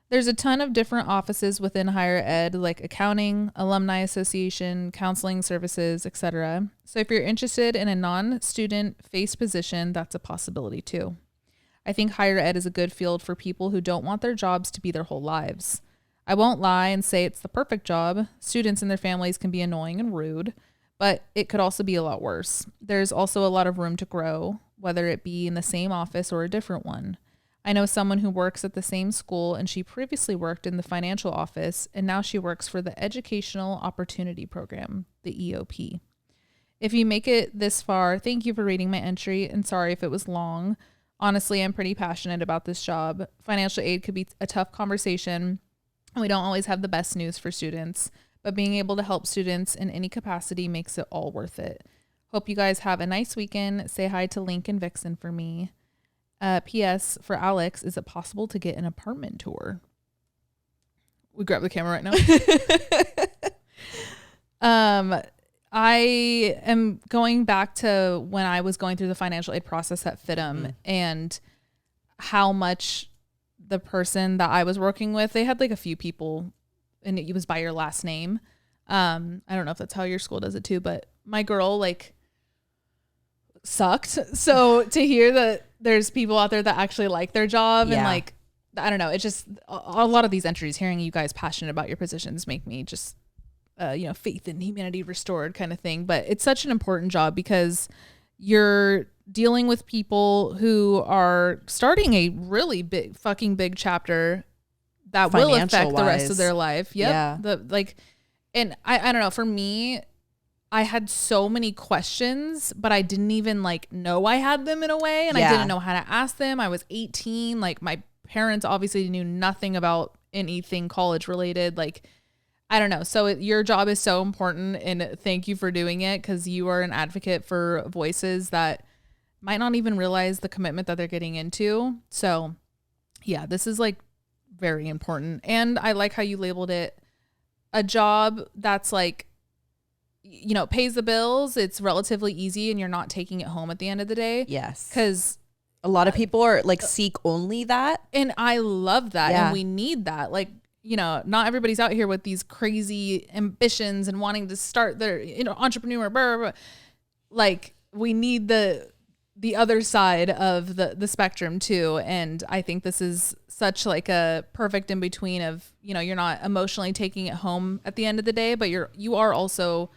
There's a ton of different offices within higher ed, like accounting, alumni association, counseling services, etc. So if you're interested in a non-student face position, that's a possibility too. I think higher ed is a good field for people who don't want their jobs to be their whole lives. I won't lie and say it's the perfect job. Students and their families can be annoying and rude, but it could also be a lot worse. There's also a lot of room to grow, whether it be in the same office or a different one. I know someone who works at the same school, and she previously worked in the financial office, and now she works for the Educational Opportunity Program, the EOP. If you make it this far, thank you for reading my entry, and sorry if it was long. Honestly, I'm pretty passionate about this job. Financial aid could be a tough conversation, and we don't always have the best news for students, but being able to help students in any capacity makes it all worth it. Hope you guys have a nice weekend. Say hi to Link and Vixen for me. P.S. for Alex, is it possible to get an apartment tour? We grab the camera right now. I am going back to when I was going through the financial aid process at FITM and how much the person that I was working with, they had like a few people and it was by your last name. I don't know if that's how your school does it too, but my girl like sucked. So to hear that there's people out there that actually like their job and like, I don't know, it's just a lot of these entries, hearing you guys passionate about your positions make me just faith and humanity restored kind of thing. But it's such an important job because you're dealing with people who are starting a really big chapter that will affect the rest of their life. Yep. Yeah. And I don't know, for me, I had so many questions, but I didn't even know I had them in a way. And I didn't know how to ask them. I was 18. My parents obviously knew nothing about anything college related. I don't know. So your job is so important, and thank you for doing it, because you are an advocate for voices that might not even realize the commitment that they're getting into. So yeah, this is very important. And I like how you labeled it a job that's pays the bills. It's relatively easy and you're not taking it home at the end of the day. Yes. Because a lot of people are seek only that. And I love that. Yeah. And we need that. Not everybody's out here with these crazy ambitions and wanting to start their, entrepreneur, blah, blah, blah. We need the other side of the spectrum too. And I think this is such a perfect in between of, you're not emotionally taking it home at the end of the day, but you are also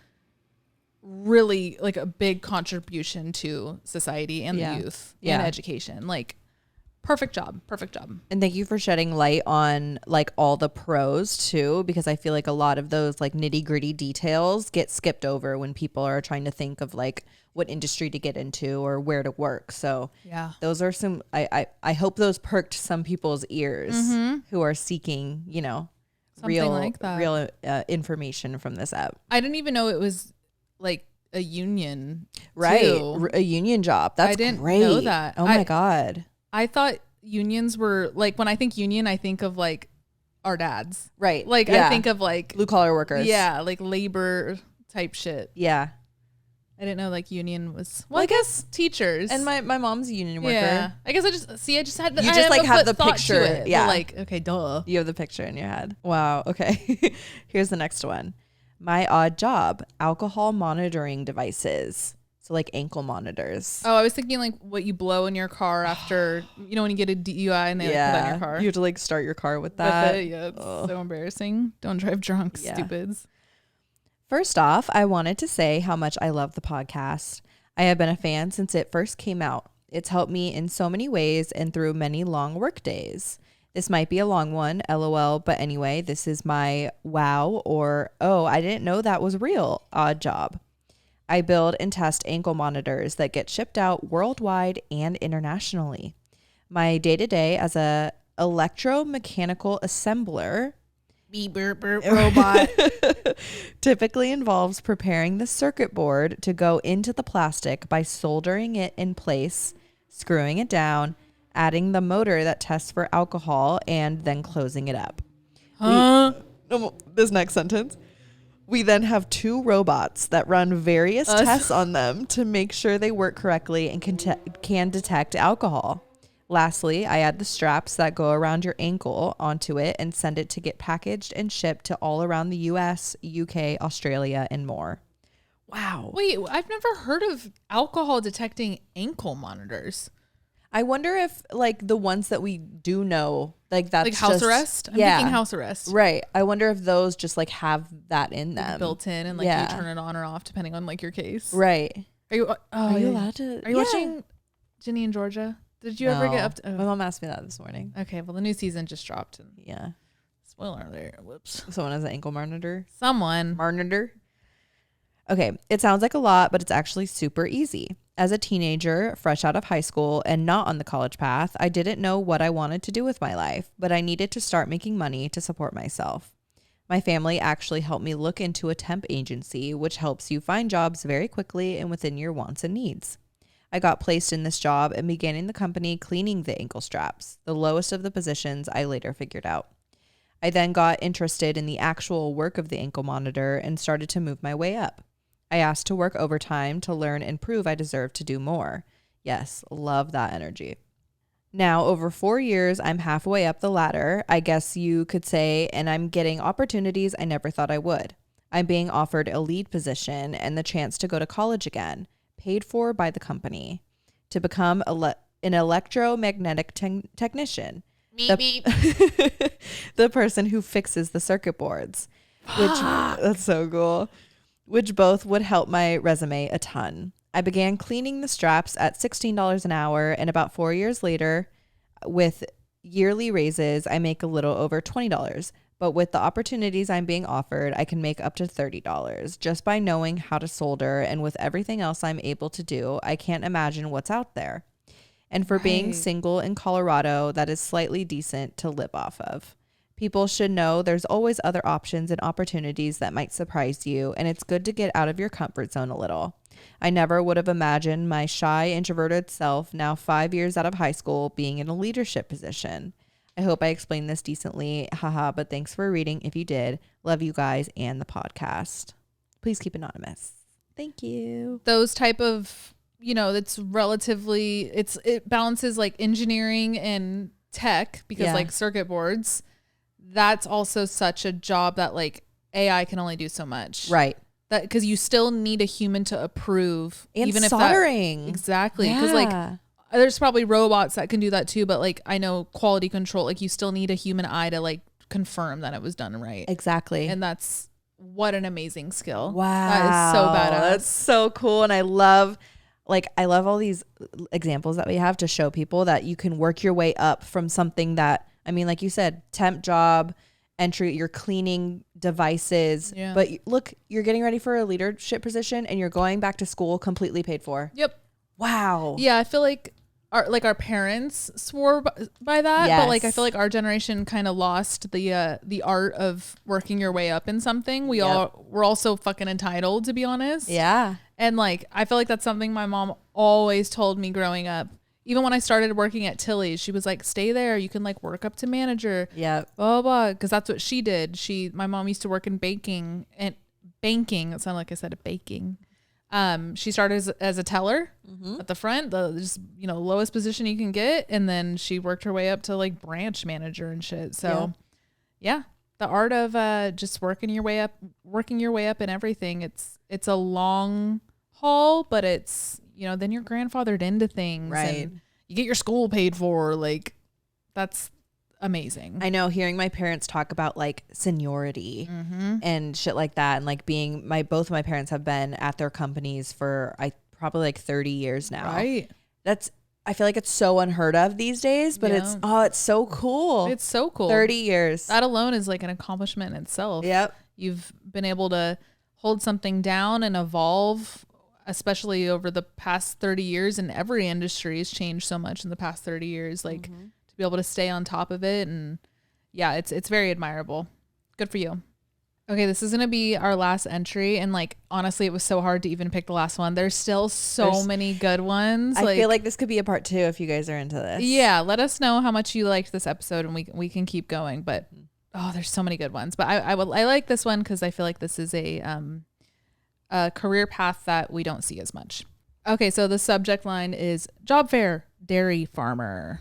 really a big contribution to society and the youth and education. Perfect job. And thank you for shedding light on all the pros too, because I feel a lot of those nitty gritty details get skipped over when people are trying to think of what industry to get into or where to work. So yeah, those are some, I hope those perked some people's ears who are seeking, real information from this app. I didn't even know it was a union, right? Too. A union job. That's I didn't great. know that. Oh my God. I thought unions were when I think union, I think of our dads, right? I think of blue collar workers. Yeah. Labor type shit. Yeah. I didn't know union was, I guess teachers. And my mom's a union worker. Yeah. I guess I just had you just have the picture. Yeah. Okay, duh. You have the picture in your head. Wow. Okay. Here's the next one. My odd job, alcohol monitoring devices. So ankle monitors. Oh, I was thinking what you blow in your car after, when you get a DUI and they put that in your car. You have to start your car with that. Yeah, it's so embarrassing. Don't drive drunk, stupids. First off, I wanted to say how much I love the podcast. I have been a fan since it first came out. It's helped me in so many ways and through many long work days. This might be a long one, LOL, but anyway, this is my wow or oh, I didn't know that was real odd job. I build and test ankle monitors that get shipped out worldwide and internationally. My day-to-day as a electromechanical assembler beep, burp, burp, robot typically involves preparing the circuit board to go into the plastic by soldering it in place, screwing it down, adding the motor that tests for alcohol, and then closing it up. This next sentence. We then have 2 robots that run various tests on them to make sure they work correctly and can detect alcohol. Lastly, I add the straps that go around your ankle onto it and send it to get packaged and shipped to all around the US, UK, Australia, and more. Wow. Wait, I've never heard of alcohol detecting ankle monitors. I wonder if like the ones that we do know, like that's like house arrest. I'm thinking house arrest. Right. I wonder if those just like have that in them, like built in, and like you turn it on or off depending on like your case. Right. Are you allowed to? Are you watching Ginny and Georgia? Did you ever get up to? My mom asked me that this morning. Okay. Well, the new season just dropped. And yeah. Spoiler alert. Whoops. Someone has an ankle monitor. Monitor. Okay. It sounds like a lot, but it's actually super easy. As a teenager, fresh out of high school and not on the college path, I didn't know what I wanted to do with my life, but I needed to start making money to support myself. My family actually helped me look into a temp agency, which helps you find jobs very quickly and within your wants and needs. I got placed in this job and began in the company cleaning the ankle straps, the lowest of the positions I later figured out. I then got interested in the actual work of the ankle monitor and started to move my way up. I asked to work overtime to learn and prove I deserved to do more. Yes, love that energy. Now, over 4 years, I'm halfway up the ladder, I guess you could say, and I'm getting opportunities I never thought I would. I'm being offered a lead position and the chance to go to college again, paid for by the company, to become an electromagnetic technician. The person who fixes the circuit boards, which that's so cool, which both would help my resume a ton. I began cleaning the straps at $16 an hour, and about 4 years later, with yearly raises, I make a little over $20. But with the opportunities I'm being offered, I can make up to $30 just by knowing how to solder, and with everything else I'm able to do, I can't imagine what's out there. And for being single in Colorado, that is slightly decent to live off of. People should know there's always other options and opportunities that might surprise you, and it's good to get out of your comfort zone a little. I never would have imagined my shy, introverted self, now 5 years out of high school, being in a leadership position. I hope I explained this decently, haha, but thanks for reading if you did. Love you guys and the podcast. Please keep anonymous. Thank you. Those type of, it's relatively, it balances like engineering and tech, because like circuit boards, that's also such a job that like AI can only do so much. Right. That because you still need a human to approve, and even soldering. Exactly. Because like there's probably robots that can do that too, but like I know quality control, like you still need a human eye to like confirm that it was done right. Exactly. And that's what an amazing skill. Wow. That is so badass. That's so cool. And I love all these examples that we have to show people that you can work your way up from something that, I mean, like you said, temp job, entry, you're cleaning devices, but look, you're getting ready for a leadership position and you're going back to school completely paid for. Yep. Wow. Yeah. I feel like our parents swore by that, but like, I feel like our generation kind of lost the art of working your way up in something. We're all so fucking entitled, to be honest. Yeah. And like, I feel like that's something my mom always told me growing up. Even when I started working at Tilly's, she was like, stay there. You can like work up to manager. Yeah. Blah, blah, blah. Because that's what she did. My mom used to work in banking. It sounded like I said baking. She started as a teller at the front, the just, lowest position you can get. And then she worked her way up to like branch manager and shit. So yeah, the art of just working your way up in everything. It's a long haul, but it's, then you're grandfathered into things, right? And you get your school paid for. Like, that's amazing. I know, hearing my parents talk about like seniority and shit like that, and like both of my parents have been at their companies for probably like 30 years now. Right. I feel like it's so unheard of these days, but it's so cool. It's so cool. 30 years. That alone is like an accomplishment in itself. Yep. You've been able to hold something down and evolve, especially over the past 30 years, and every industry has changed so much in the past 30 years, like to be able to stay on top of it. And yeah, it's very admirable. Good for you. Okay, this is going to be our last entry. And like, honestly, it was so hard to even pick the last one. There's still so many good ones. I feel like this could be a part 2 if you guys are into this. Yeah. Let us know how much you liked this episode and we can keep going. But there's so many good ones, but I like this one because I feel like this is a career path that we don't see as much. Okay, so the subject line is job fair, dairy farmer.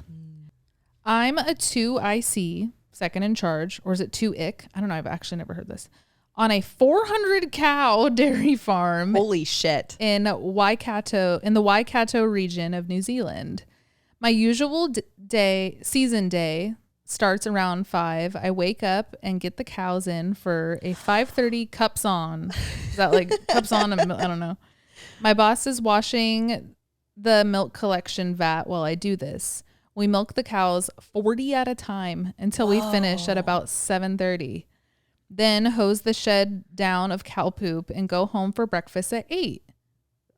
I'm a 2IC, second in charge, or is it 2IC? I don't know. I've actually never heard this. On a 400 cow dairy farm. Holy shit. In the Waikato region of New Zealand. My usual season day starts around 5. I wake up and get the cows in for a 5:30 cups on. Is that like cups on? I don't know. My boss is washing the milk collection vat while I do this. We milk the cows 40 at a time until we finish at about 7:30. Then hose the shed down of cow poop and go home for breakfast at 8.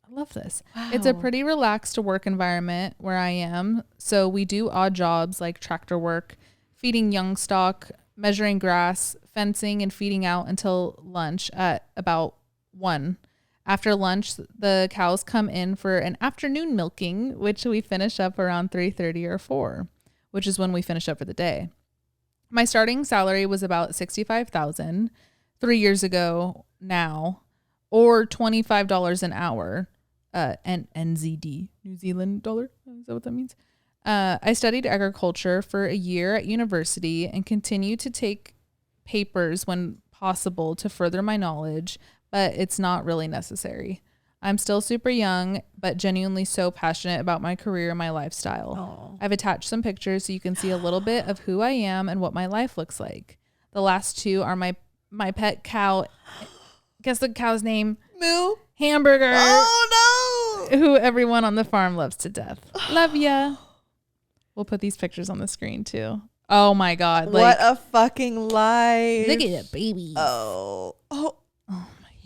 I love this. Wow. It's a pretty relaxed work environment where I am. So we do odd jobs like tractor work, feeding young stock, measuring grass, fencing, and feeding out until lunch at about 1. After lunch, the cows come in for an afternoon milking, which we finish up around 3:30 or 4, which is when we finish up for the day. My starting salary was about $65,000 3 years ago now, or $25 an hour, and NZD, New Zealand dollar. Is that what that means? I studied agriculture for a year at university and continue to take papers when possible to further my knowledge, but it's not really necessary. I'm still super young, but genuinely so passionate about my career and my lifestyle. I've attached some pictures so you can see a little bit of who I am and what my life looks like. The last two are my pet cow. Guess the cow's name? Moo. Hamburger. Oh, no. Who everyone on the farm loves to death. Love ya. We'll put these pictures on the screen too. Oh my God. What a fucking life. Look at it, baby. Oh my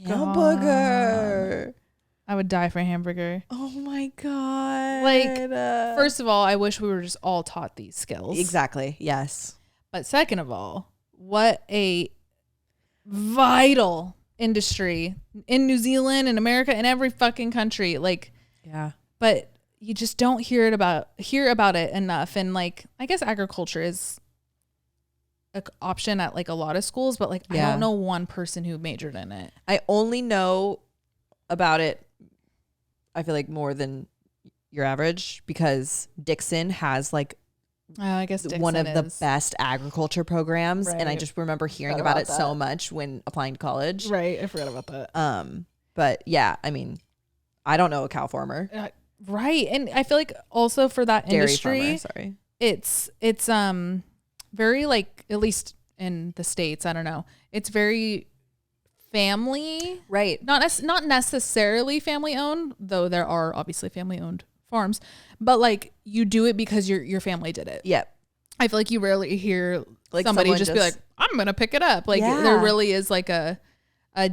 God. Hamburger. I would die for a hamburger. Oh my God. Like, first of all, I wish we were just all taught these skills. Exactly. Yes. But second of all, what a vital industry in New Zealand and America and every fucking country. Like, yeah. But you just don't hear about it enough. And like, I guess agriculture is an option at like a lot of schools, but like, I don't know one person who majored in it. I only know about it, I feel like, more than your average, because Dixon has like I guess Dixon one of is the best agriculture programs. Right. And I just remember hearing about it so much when applying to college. Right. I forgot about that. But yeah, I mean, I don't know a cow farmer. Right. And I feel like also for that Dairy industry, farmer, sorry. It's very like, at least in the States, I don't know. It's very family, right? Not necessarily family owned, though there are obviously family owned farms, but like you do it because your family did it. Yep. I feel like you rarely hear like somebody just be like, I'm gonna pick it up. Like there really is like a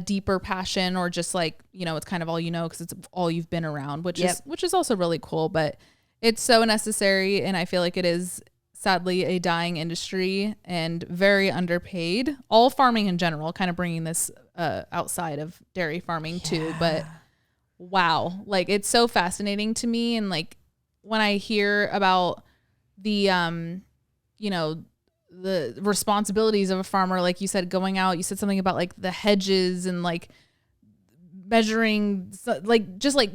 deeper passion, or just like, you know, it's kind of all you know because it's all you've been around, which is also really cool. But it's so necessary, and I feel like it is sadly a dying industry and very underpaid. All farming in general, kind of bringing this outside of dairy farming too. But wow, like it's so fascinating to me. And like when I hear about the you know, the responsibilities of a farmer, like you said, going out, you said something about like the hedges and like measuring, like just like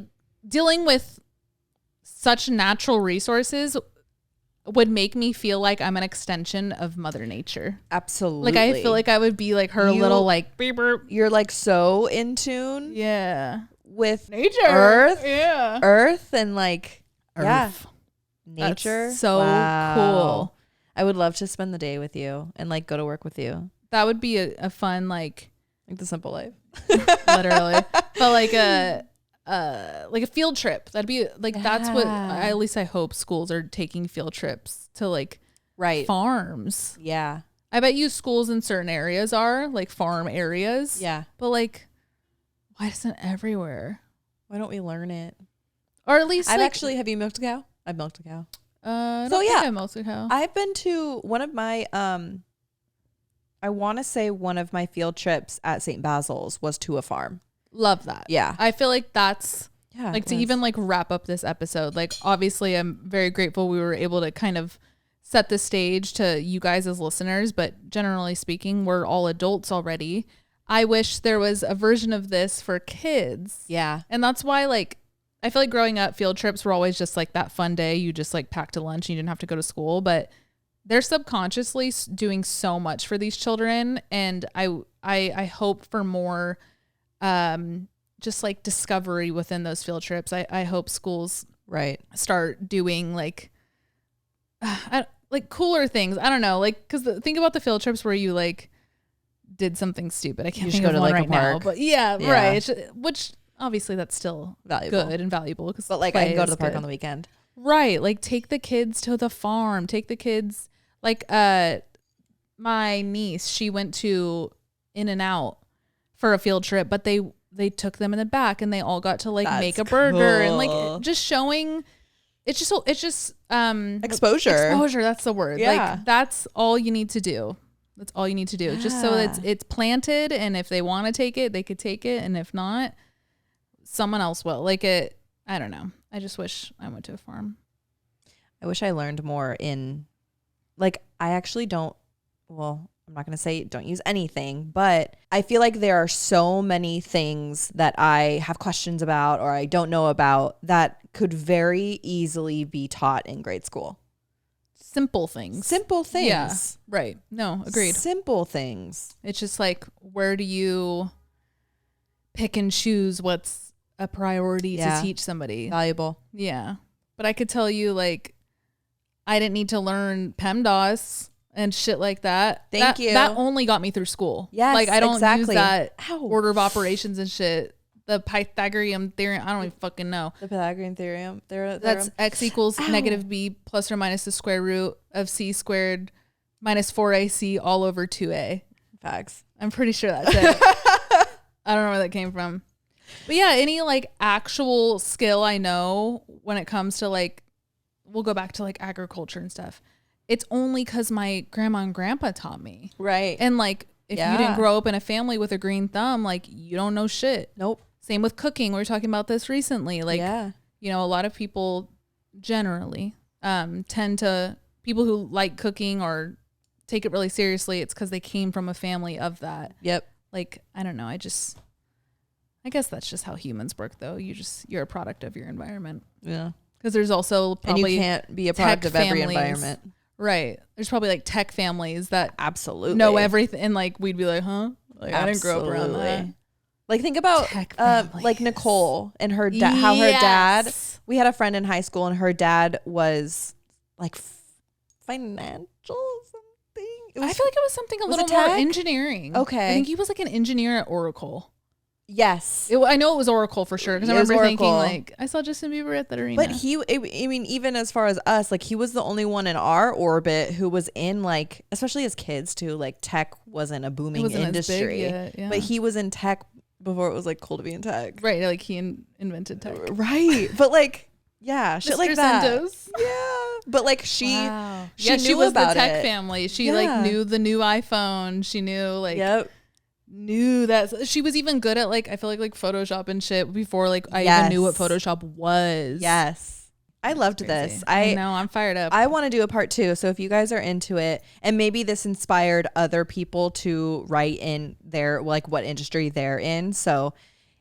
dealing with such natural resources would make me feel like I'm an extension of Mother Nature. Absolutely. Like I feel like I would be like her little like beep, beep. You're like so in tune. Yeah. With nature. Earth. Yeah. Earth and like nature. That's so cool. I would love to spend the day with you and like go to work with you. That would be a fun like the simple life. Literally. But like a field trip. That'd be like that's what at least I hope schools are taking field trips to like farms. Yeah. I bet you schools in certain areas are like farm areas. Yeah. But like why isn't it everywhere? Why don't we learn it? Or at least have you milked a cow? I've milked a cow. I milked a cow. I've been to one of my I want to say one of my field trips at St. Basil's was to a farm. Love that. Yeah. I feel like that's like to even like wrap up this episode. Like obviously I'm very grateful we were able to kind of set the stage to you guys as listeners, but generally speaking, we're all adults already. I wish there was a version of this for kids. Yeah. And that's why, like, I feel like growing up, field trips were always just like that fun day. You just like packed a lunch and you didn't have to go to school, but they're subconsciously doing so much for these children. And I hope for more just like discovery within those field trips. I hope schools start doing like cooler things. I don't know, like, because think about the field trips where you like did something stupid. I can't think of one right now, but yeah. Right. Which obviously that's still valuable, good and valuable. But like I can go to the park on the weekend. Right. Like take the kids to the farm, take the kids, like my niece, she went to In-N-Out for a field trip, but they took them in the back and they all got to like make a burger and like just showing. It's just exposure. That's the word. Yeah. Like that's all you need to do. That's all you need to do. Yeah. Just so that it's planted, and if they want to take it, they could take it, and if not, someone else will. Like it. I don't know. I just wish I went to a farm. I wish I learned more in, like, I actually don't. Well, I'm not going to say don't use anything, but I feel like there are so many things that I have questions about or I don't know about that could very easily be taught in grade school. Simple things. Yeah, right. No, agreed. Simple things. It's just like, where do you pick and choose what's a priority to teach somebody? Valuable. Yeah. But I could tell you, like, I didn't need to learn PEMDAS and shit like that. Thank you. That only got me through school. Yes, like, I don't use that order of operations and shit. The Pythagorean theorem, I don't even fucking know. The Pythagorean theorem. That's x equals negative b plus or minus the square root of c squared minus 4ac all over 2a. Facts. I'm pretty sure that's it. I don't know where that came from. But yeah, any like actual skill I know when it comes to like, we'll go back to like agriculture and stuff. It's only because my grandma and grandpa taught me. Right. And like, if you didn't grow up in a family with a green thumb, like you don't know shit. Nope. Same with cooking. We were talking about this recently. Like, you know, a lot of people generally tend to, people who like cooking or take it really seriously, it's because they came from a family of that. Yep. Like, I don't know. I guess that's just how humans work, though. You're a product of your environment. Yeah. Because there's also probably, and you can't be a product of every environment. Right. There's probably like tech families that absolutely know everything. And like, we'd be like, huh? Like, I didn't grow up around that. Like, think about like Nicole and her dad, how her dad, we had a friend in high school and her dad was like financial something. I feel like it was something a little more engineering. Okay. I think he was like an engineer at Oracle. Yes. I know it was Oracle for sure. Because I remember thinking like, I saw Justin Bieber at that arena. But I mean, even as far as us, like he was the only one in our orbit who was in like, especially as kids too, like tech wasn't a booming industry. Yet, yeah. But he was in tech before it was like cool to be in tech. Right. Like he invented tech. Right. But like, yeah, shit like that. Sendos. Yeah. But like she knew was about the tech family. She like knew the new iPhone. She knew like knew that she was even good at like, I feel like Photoshop and shit before like I even knew what Photoshop was. Yes. I loved this. I know, I'm fired up. I want to do a part 2. So if you guys are into it, and maybe this inspired other people to write in their, like what industry they're in. So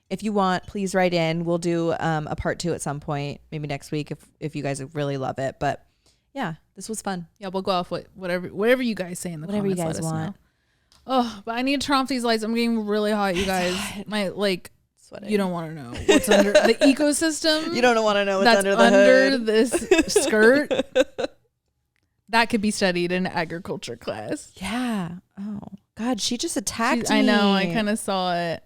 if you want, please write in. We'll do a part 2 at some point, maybe next week if you guys really love it. But yeah, this was fun. Yeah, we'll go off with whatever you guys say in the comments. Whatever you guys want. Know. Oh, but I need to turn off these lights. I'm getting really hot, you guys. My like, sweating. You don't want to know what's under the ecosystem. You don't want to know what's that's under the hood. Under this skirt. That could be studied in agriculture class. Yeah. Oh God, she just attacked me. I know. I kind of saw it.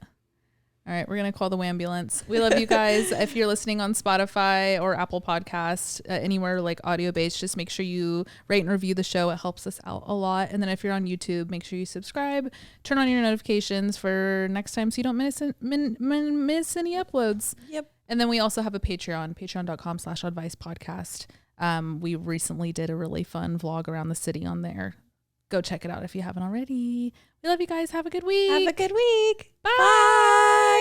All right, we're going to call the wambulance. We love you guys. If you're listening on Spotify or Apple Podcast, anywhere like audio-based, just make sure you rate and review the show. It helps us out a lot. And then if you're on YouTube, make sure you subscribe. Turn on your notifications for next time so you don't miss any uploads. Yep. And then we also have a Patreon, patreon.com/Oddvice podcast. We recently did a really fun vlog around the city on there. Go check it out if you haven't already. We love you guys. Have a good week. Have a good week. Bye.